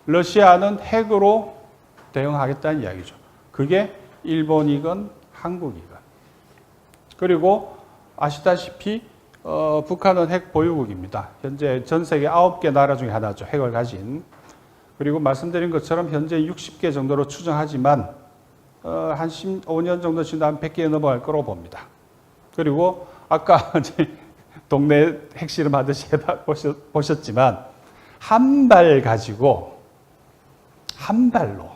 러시아는 핵으로 대응하겠다는 이야기죠. 그게 일본이건 한국이건. 그리고 아시다시피 북한은 핵 보유국입니다. 현재 전 세계 9개 나라 중에 하나죠. 핵을 가진. 그리고 말씀드린 것처럼 현재 60개 정도로 추정하지만 한 15년 정도 지나면 100개에 넘어갈 거로 봅니다. 그리고 아까 동네 핵실험 하듯이 보셨지만 한 발 가지고 한 발로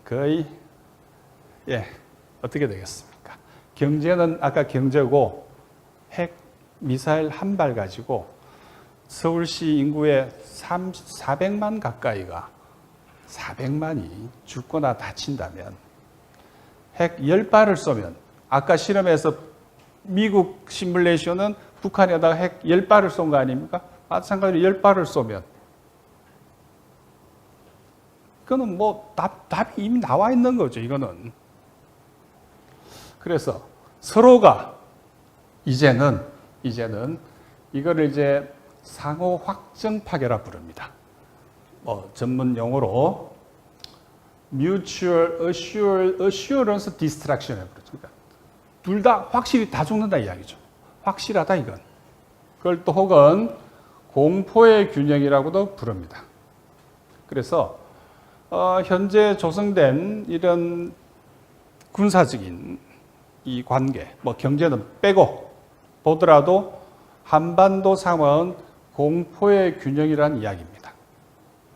거의 어떻게 되겠습니까? 경제는 아까 경제고 핵 미사일 한 발 가지고 서울시 인구의 400만 가까이가 400만이 죽거나 다친다면 핵 10발을 쏘면 아까 실험에서 미국 시뮬레이션은 북한에다가 핵 10발을 쏜 거 아닙니까? 마찬가지로 10발을 쏘면 그거는 뭐 답이 이미 나와 있는 거죠. 이거는. 그래서 서로가 이제는 이거를 이제 상호 확정 파괴라 부릅니다. 전문 용어로 mutual assurance destruction을 부르죠. 그러니까 둘 다 확실히 다 죽는다 이야기죠. 확실하다 이건. 그걸 또 혹은 공포의 균형이라고도 부릅니다. 그래서 현재 조성된 이런 군사적인 이 관계, 뭐 경제는 빼고 보더라도 한반도 상황은 공포의 균형이라는 이야기입니다.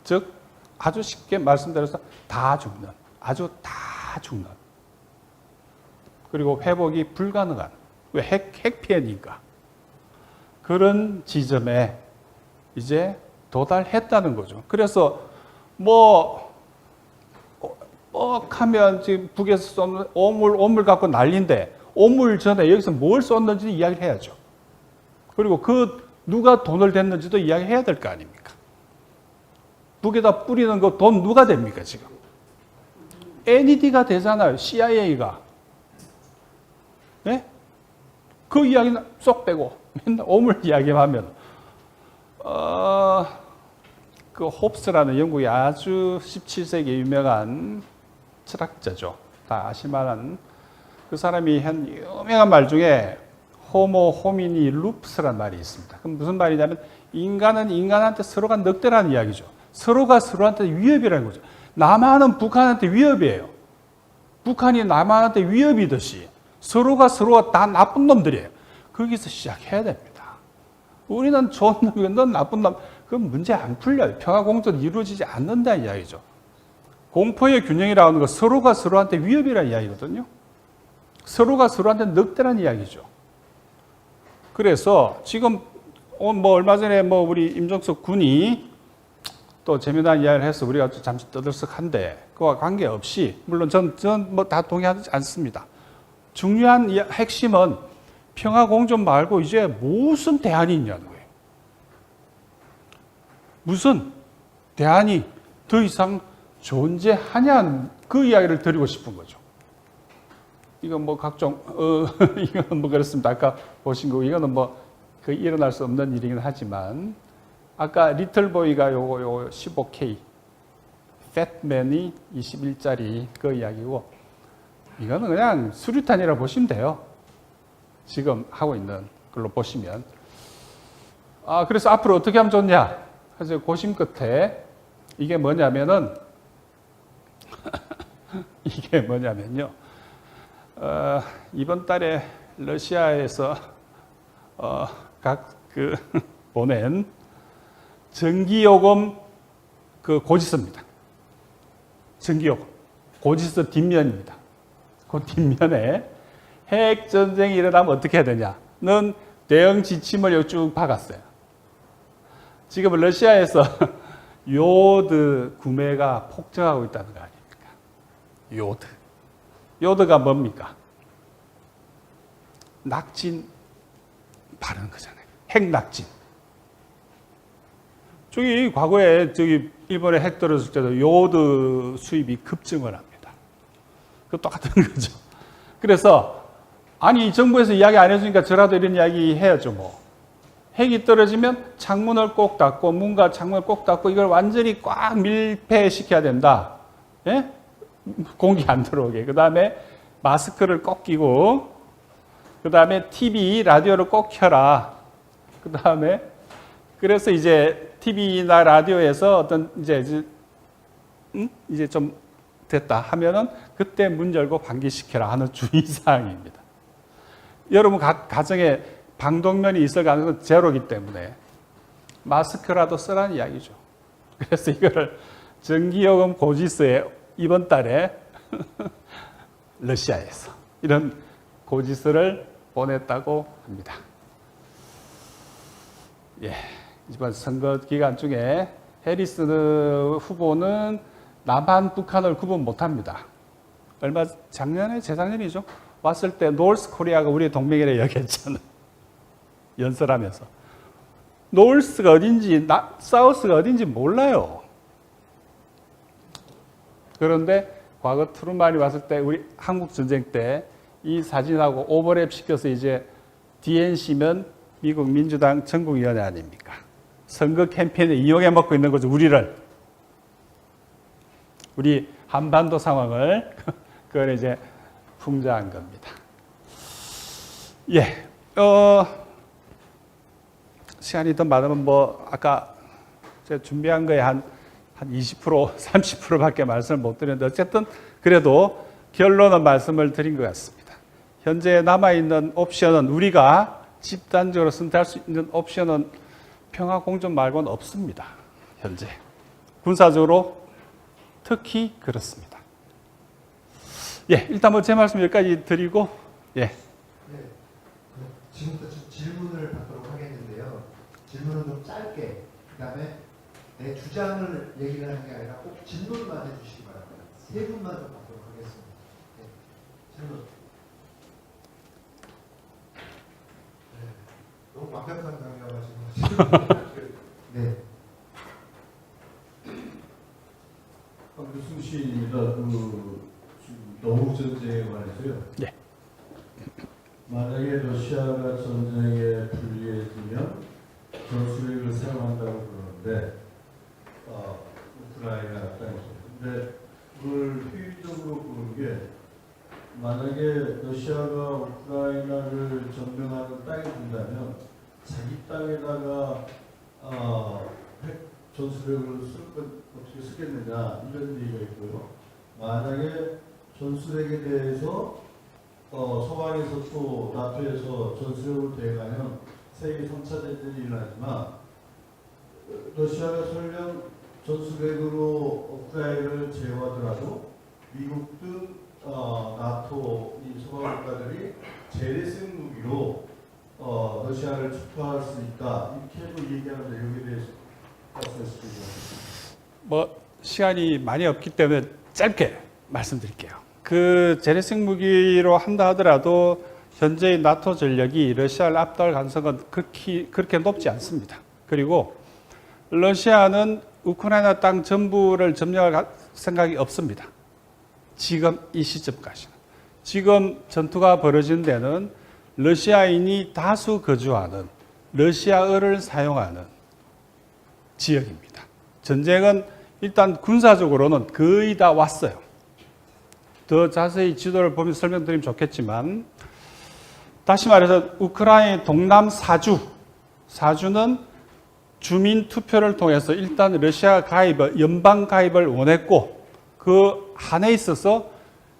즉 아주 쉽게 말씀드려서 다 죽는, 아주 다 죽는. 그리고 회복이 불가능한. 왜 핵 피해니까. 그런 지점에 이제 도달했다는 거죠. 그래서 하면 지금 북에서 쏘는 오물 갖고 난리인데 오물 전에 여기서 뭘 쏜는지 이야기를 해야죠. 그리고 누가 돈을 댔는지도 이야기해야 될 거 아닙니까? 북에다 뿌리는 거 돈 누가 됩니까 지금? NED가 되잖아요. CIA가. 네? 그 이야기는 쏙 빼고 맨날 오물 이야기만 하면 그 홉스라는 영국의 아주 17세기 유명한 철학자죠. 다 아실만한 그 사람이 한 유명한 말 중에 호모 호미니 루프스라는 말이 있습니다. 그럼 무슨 말이냐면 인간은 인간한테 서로가 늑대라는 이야기죠. 서로가 서로한테 위협이라는 거죠. 남한은 북한한테 위협이에요. 북한이 남한한테 위협이듯이 서로가 다 나쁜 놈들이에요. 거기서 시작해야 됩니다. 우리는 좋은 놈이고 넌 나쁜 놈. 그건 문제 안 풀려요. 평화공존이 이루어지지 않는다는 이야기죠. 공포의 균형이라고 하는 건 서로가 서로한테 위협이라는 이야기거든요. 서로가 서로한테 늑대라는 이야기죠. 그래서 지금 얼마 전에 우리 임종석 군이 또 재미난 이야기를 해서 우리가 또 잠시 떠들썩한데 그와 관계없이 물론 전 다 동의하지 않습니다. 중요한 핵심은 평화공존 말고 이제 무슨 대안이 있냐는 거예요. 무슨 대안이 더 이상 존재하냐 그 이야기를 드리고 싶은 거죠. 이건 각종 이건 그렇습니다. 아까 보신 거 이거는 거의 일어날 수 없는 일이긴 하지만 아까 리틀보이가 요거 15K 팻맨이 21짜리 그 이야기고 이거는 그냥 수류탄이라 보시면 돼요. 지금 하고 있는 걸로 보시면 그래서 앞으로 어떻게 하면 좋냐? 그래서 고심 끝에 이게 뭐냐면요. 이번 달에 러시아에서 보낸 전기요금 고지서입니다. 전기요금 고지서 뒷면입니다. 그 뒷면에 핵 전쟁이 일어나면 어떻게 해야 되냐는 대응 지침을 여기 쭉 박았어요. 지금 러시아에서 요드 구매가 폭증하고 있다는 거 아닙니까? 요드가 뭡니까? 낙진 바르는 거잖아요. 핵낙진. 과거에 일본에 핵 떨어졌을 때도 요드 수입이 급증을 합니다. 그 똑같은 거죠. 그래서 정부에서 이야기 안 해주니까 저라도 이런 이야기 해야죠. 핵이 떨어지면 창문을 꼭 닫고 문과 창문을 꼭 닫고 이걸 완전히 꽉 밀폐시켜야 된다. 예? 공기 안 들어오게. 그 다음에 마스크를 꼭 끼고 그 다음에 TV, 라디오를 꼭 켜라. 그 다음에 그래서 이제 TV나 라디오에서 어떤 이제 좀 됐다 하면은 그때 문 열고 환기시켜라 하는 주의사항입니다. 여러분 가정에 방독면이 있을 가능성은 제로이기 때문에 마스크라도 쓰라는 이야기죠. 그래서 이거를 전기요금 고지서에 이번 달에 러시아에서 이런 고지서를 보냈다고 합니다. 예, 이번 선거 기간 중에 해리스 후보는 남한, 북한을 구분 못합니다. 작년에, 재작년이죠. 왔을 때 노스 코리아가 우리의 동맹이라 여겼잖아요. 연설하면서. 노스가 어딘지, 사우스가 어딘지 몰라요. 그런데 과거 트루만이 왔을 때 우리 한국 전쟁 때 이 사진하고 오버랩 시켜서 이제 DNC면 미국 민주당 전국위원회 아닙니까? 선거 캠페인에 이용해 먹고 있는 거죠, 우리를. 우리 한반도 상황을 그걸 이제 풍자한 겁니다. 예, 시간이 더 많으면 아까 제가 준비한 거에 한 20%, 30%밖에 말씀을 못 드렸는데 어쨌든 그래도 결론은 말씀을 드린 것 같습니다. 현재 남아있는 옵션은 우리가 집단적으로 선택할 수 있는 옵션은 평화 공존 말고는 없습니다. 현재. 군사적으로 특히 그렇습니다. 예, 일단 제 말씀 여기까지 드리고, 예. 네, 지금부터 질문을 받도록 하겠는데요. 질문은 좀 짧게, 그 다음에 내 주장을 얘기를 하는 게 아니라 꼭 질문만 해주시기 바랍니다. 세 분만 좀 받도록 하겠습니다. 네, 질문. 네, 너무 완벽한 강의여가지고. 네. 박유순 영국 전쟁에 관해서요. 네. 만약에 러시아가 전쟁에 불리해지면 전술핵을 사용한다고 그러는데, 우크라이나 땅에서. 근데 그걸 회의적으로 보는 게, 만약에 러시아가 우크라이나를 점령하는 땅이 된다면 자기 땅에다가 전술핵을 어떻게 쓰겠느냐 이런 얘기가 있고요. 만약에 전술핵에 대해서 서방에서 또 나토에서 전술핵을 대응하면 세계 3차 대전이 일어나지만 러시아가 설령 전술핵으로 우크라이나를 제어하더라도 미국 등 나토 이 서방 국가들이 재래식 무기로 러시아를 축소할 수 있다 이렇게도 얘기하는데 여기에 대해서 시간이 많이 없기 때문에 짧게 말씀드릴게요. 그 재래식 무기로 한다 하더라도 현재의 나토 전력이 러시아를 압도할 가능성은 그렇게 높지 않습니다. 그리고 러시아는 우크라이나 땅 전부를 점령할 생각이 없습니다. 지금 이 시점까지는. 지금 전투가 벌어진 데는 러시아인이 다수 거주하는 러시아어를 사용하는 지역입니다. 전쟁은 일단 군사적으로는 거의 다 왔어요. 더 자세히 지도를 보면서 설명드리면 좋겠지만, 다시 말해서 우크라이나 동남 사주는 주민 투표를 통해서 일단 러시아 연방 가입을 원했고, 그 한에 있어서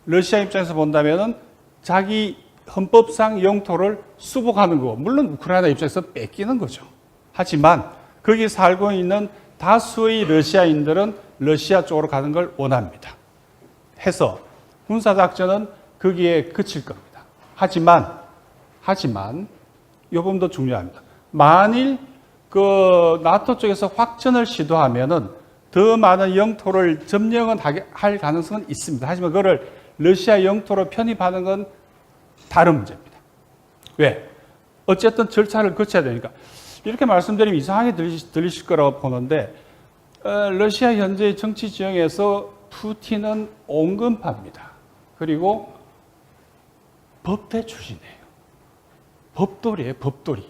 러시아 입장에서 본다면은 자기 헌법상 영토를 수복하는 거고, 물론 우크라이나 입장에서 뺏기는 거죠. 하지만 거기 살고 있는 다수의 러시아인들은 러시아 쪽으로 가는 걸 원합니다. 해서 군사작전은 거기에 그칠 겁니다. 하지만 이 부분도 중요합니다. 만일 그 나토 쪽에서 확전을 시도하면은 더 많은 영토를 점령은 할 가능성은 있습니다. 하지만 그거를 러시아 영토로 편입하는 건 다른 문제입니다. 왜? 어쨌든 절차를 거쳐야 되니까. 이렇게 말씀드리면 이상하게 들리실 거라고 보는데, 러시아 현재의 정치 지형에서 푸틴은 온건파입니다. 그리고 법대 출신이에요. 법돌이에요, 법돌이.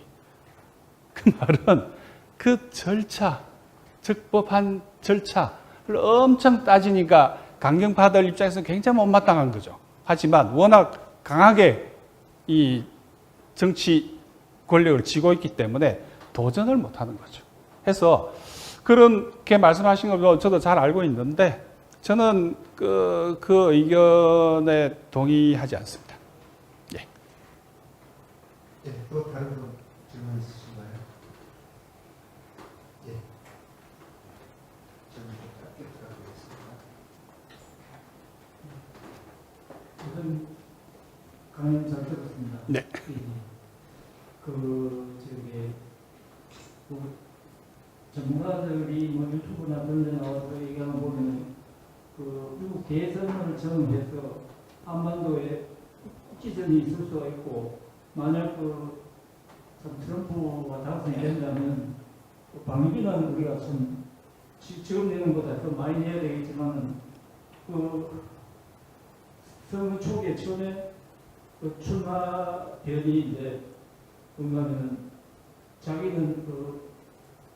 그 말은 그 절차, 적법한 절차를 엄청 따지니까 강경파들 입장에서는 굉장히 못마땅한 거죠. 하지만 워낙 강하게 이 정치 권력을 쥐고 있기 때문에 도전을 못하는 거죠. 해서 그렇게 말씀하신 거 저도 잘 알고 있는데 저는 그 의견에 동의하지 않습니다. 예. 예, 또 다른 분 질문 있으신가요? 예. 질문 좀 짧게 부탁드리겠습니다. 우선 강연 잘 들었습니다. 네. 전문가들이 뭐 유튜브나 그런 데 나와서 얘기하는 거 보면 미국 대선을 정해서 한반도에 국지전이 있을 수가 있고 만약 참 트럼프가 당선이 된다면 방위비는 우리가 좀 지금 내는 것보다 더 많이 내야 되겠지만 선거 초기에 처음에 출마 대연이 이제 뭔가는 자기는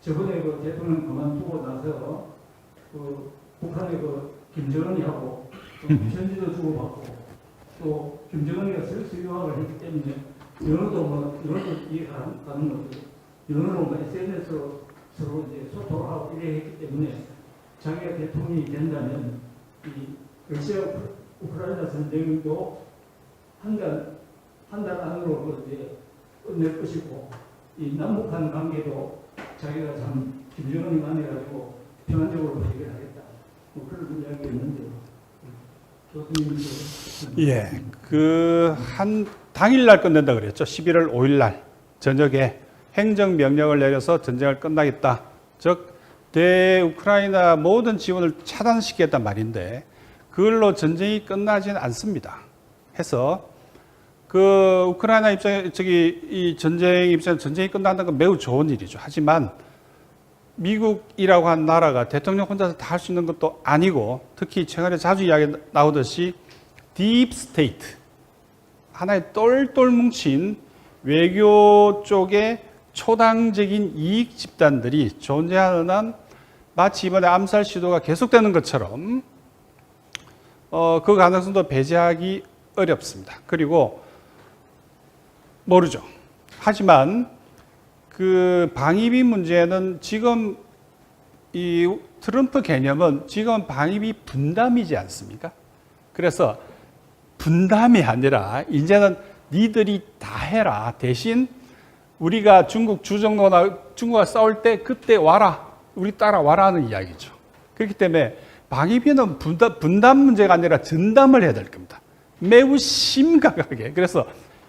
저번에 대통령 그만두고 나서 북한의 김정은이하고 편지도 주고받고 또 김정은이가 설수 유학을 했기 때문에 영어도 이해가 가는 거죠. 영어로 SNS로 서로 이제 소통을 하고 이래 했기 때문에 자기가 대통령이 된다면 이 러시아 우크라이나 전쟁도 한 달 안으로 이제 끝낼 것이고 이 남북한 관계도 자기가 참 김정은이 만나가지고 평안적으로 해결하겠다. 뭐 그런 이야기가 있는데요. 교수님. 예. 당일날 끝낸다 그랬죠. 11월 5일날 저녁에 행정명령을 내려서 전쟁을 끝나겠다. 즉, 대우크라이나 모든 지원을 차단시키겠단 말인데, 그걸로 전쟁이 끝나진 않습니다. 해서, 우크라이나 입장에, 이 전쟁 입장에서 전쟁이 끝난다는 건 매우 좋은 일이죠. 하지만, 미국이라고 한 나라가 대통령 혼자서 다 할 수 있는 것도 아니고, 특히 최근에 자주 이야기 나오듯이, 딥 스테이트, 하나의 똘똘 뭉친 외교 쪽에 초당적인 이익 집단들이 존재하는 한 마치 이번에 암살 시도가 계속되는 것처럼 그 가능성도 배제하기 어렵습니다. 그리고 모르죠. 하지만 그 방위비 문제는 지금 이 트럼프 개념은 지금 방위비 분담이지 않습니까? 그래서 분담이 아니라 이제는 니들이 다 해라. 대신 우리가 중국 주정노나 중국과 싸울 때 그때 와라. 우리 따라와라 하는 이야기죠. 그렇기 때문에 방위비는 분담 문제가 아니라 전담을 해야 될 겁니다. 매우 심각하게. 그래서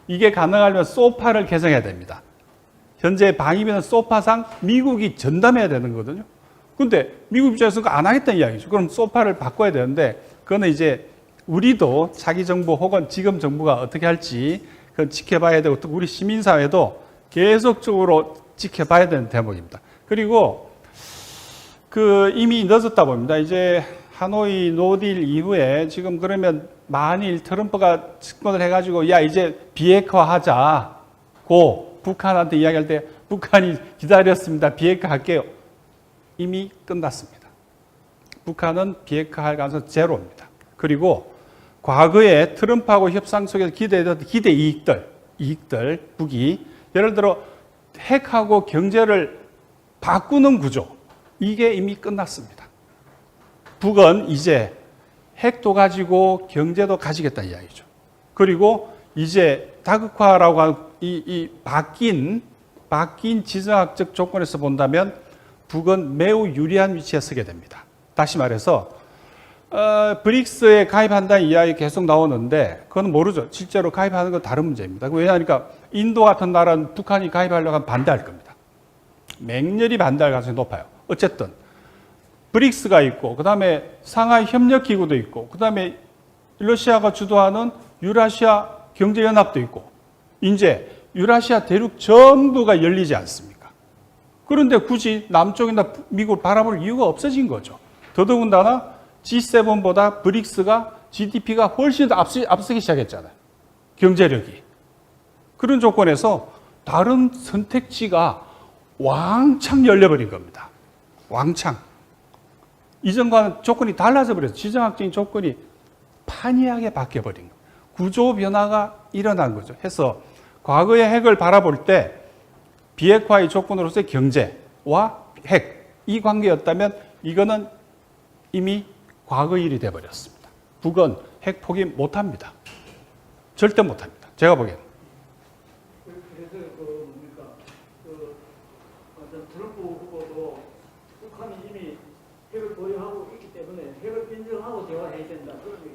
이게 가능하려면 소파를 개정해야 됩니다. 현재 방위비는 소파상 미국이 전담해야 되는 거거든요. 근데 미국 입장에서는 안 하겠다는 이야기죠. 그럼 소파를 바꿔야 되는데 그거는 이제 우리도 차기 정부 혹은 지금 정부가 어떻게 할지 그건 지켜봐야 되고 또 우리 시민사회도 계속적으로 지켜봐야 되는 대목입니다. 그리고 이미 늦었다 봅니다. 이제 하노이 노딜 이후에 지금 그러면 만일 트럼프가 집권을 해가지고 야 이제 비핵화 하자고 북한한테 이야기할 때 북한이 기다렸습니다. 비핵화 할게요. 이미 끝났습니다. 북한은 비핵화할 가능성 제로입니다. 그리고 과거에 트럼프하고 협상 속에서 기대했던 기대 이익들, 북이 예를 들어 핵하고 경제를 바꾸는 구조 이게 이미 끝났습니다. 북은 이제 핵도 가지고 경제도 가지겠다는 이야기죠. 그리고 이제 다극화라고 하는 이 바뀐 지정학적 조건에서 본다면 북은 매우 유리한 위치에 서게 됩니다. 다시 말해서 브릭스에 가입한다는 이야기 계속 나오는데 그건 모르죠. 실제로 가입하는 건 다른 문제입니다. 왜냐하니까 인도 같은 나라는 북한이 가입하려고 하면 반대할 겁니다. 맹렬히 반대할 가능성이 높아요. 어쨌든 브릭스가 있고 그 다음에 상하이 협력기구도 있고 그 다음에 러시아가 주도하는 유라시아 경제연합도 있고 이제 유라시아 대륙 전부가 열리지 않습니까? 그런데 굳이 남쪽이나 미국을 바라볼 이유가 없어진 거죠. 더더군다나 G7보다 브릭스가 GDP가 훨씬 더 앞서기 시작했잖아요. 경제력이. 그런 조건에서 다른 선택지가 왕창 열려버린 겁니다. 왕창. 이전과는 조건이 달라져 버려서 지정학적인 조건이 판이하게 바뀌어버린 거예요. 구조 변화가 일어난 거죠. 해서 과거의 핵을 바라볼 때 비핵화의 조건으로서의 경제와 핵, 이 관계였다면 이거는 이미 과거 일이 돼버렸습니다. 북은 핵 포기 못합니다. 절대 못합니다. 제가 보기에는. 그래서 어떤 트럼프 후보도 북한이 이미 핵을 보유하고 있기 때문에 핵을 인정하고 대화해야 된다.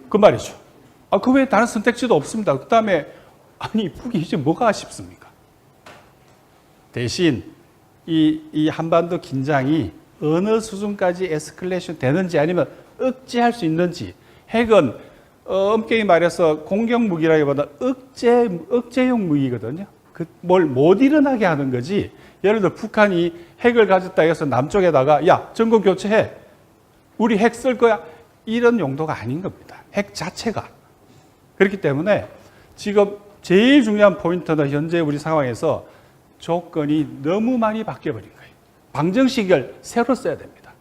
그 말이죠. 그 외에 다른 선택지도 없습니다. 그 다음에 아니 북이 이제 뭐가 아쉽습니까? 대신 이 한반도 긴장이 어느 수준까지 에스컬레이션 되는지 아니면 억제할 수 있는지. 핵은 엄격히 말해서 공격 무기라기보다 억제용 무기거든요. 뭘 못 일어나게 하는 거지. 예를 들어 북한이 핵을 가졌다 해서 남쪽에다가 야 정권 교체해. 우리 핵 쓸 거야. 이런 용도가 아닌 겁니다. 핵 자체가. 그렇기 때문에 지금 제일 중요한 포인트는 현재 우리 상황에서 조건이 너무 많이 바뀌어버린 거예요. 방정식을 새로 써야 됩니다.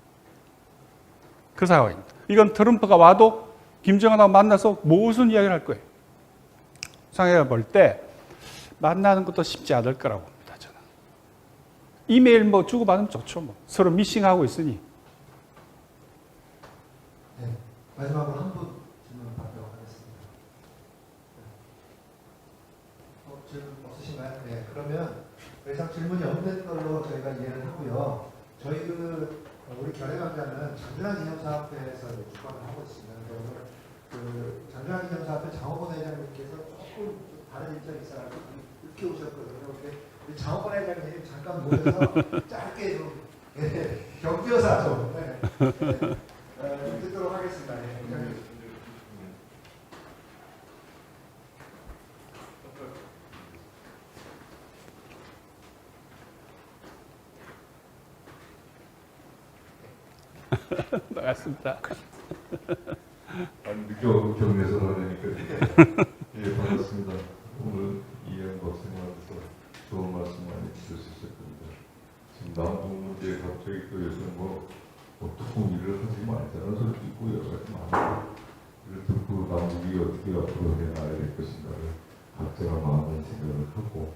그 상황입니다. 이건 트럼프가 와도 김정은하고 만나서 무슨 이야기를 할 거예요. 상황을 볼 때 만나는 것도 쉽지 않을 거라고 봅니다. 저는. 이메일 뭐 주고받으면 좋죠. 뭐. 서로 미싱하고 있으니. 네, 마지막으로 한 분 질문 받도록 하겠습니다. 질문 없으신가요? 네, 그러면 더 이상 질문이 없는 걸로 저희가 이해를 하고요. 저희 우리 결의강좌는 장준환 기념사업회에서 주관을 하고 있습니다. 오늘 장준환 기념사업회 장호건 회장님께서 조금 다른 입장이 있어가지고 늦게 오셨거든요. 근데 우리 장호건 회장님 잠깐 모셔서 짧게 좀 격려사 좀 듣도록 하겠습니다. 네, 반갑습니다. 늦게 격려해서 그러니까 예, 반갑습니다. 오늘 이해한 박사님한테서 좋은 말씀 많이 주셨을 겁니다. 지금 남북 문제에 갑자기 또 요즘 뭐 통일을 하지 말자는 소리도 있고 여러 가지 많고 이를 듣고 남북이 어떻게 앞으로 해나가야 될 것인가를 각자가 많은 생각을 하고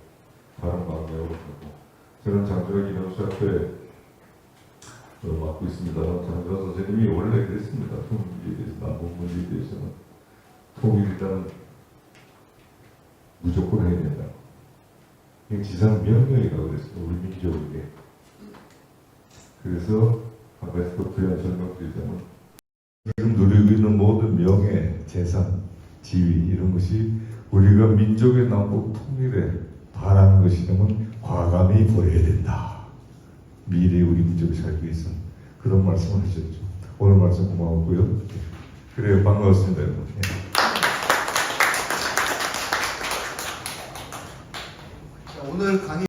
다른 방향으로 가고 저는 장준환 기념사업회 맡고 있습니다. 장준환 선생님이 원래 그랬습니다. 통일에 대해서, 남북 문제에 대해서는 통일이라는 무조건 해야 된다. 그냥 지상명령이라고 그랬습니다. 우리 민족에게. 그래서 한 가지 더 부연 설명드리자면 지금 누리고 있는 모든 명예, 재산, 지위 이런 것이 우리가 민족의 남북 통일에 바라는 것이라면 과감히 보여야 된다. 미래에 우리 민족이 살기 위해서 그런 말씀을 하셨죠. 오늘 말씀 고마웠고요. 그래요, 반가웠습니다, 여러분. 오늘 강의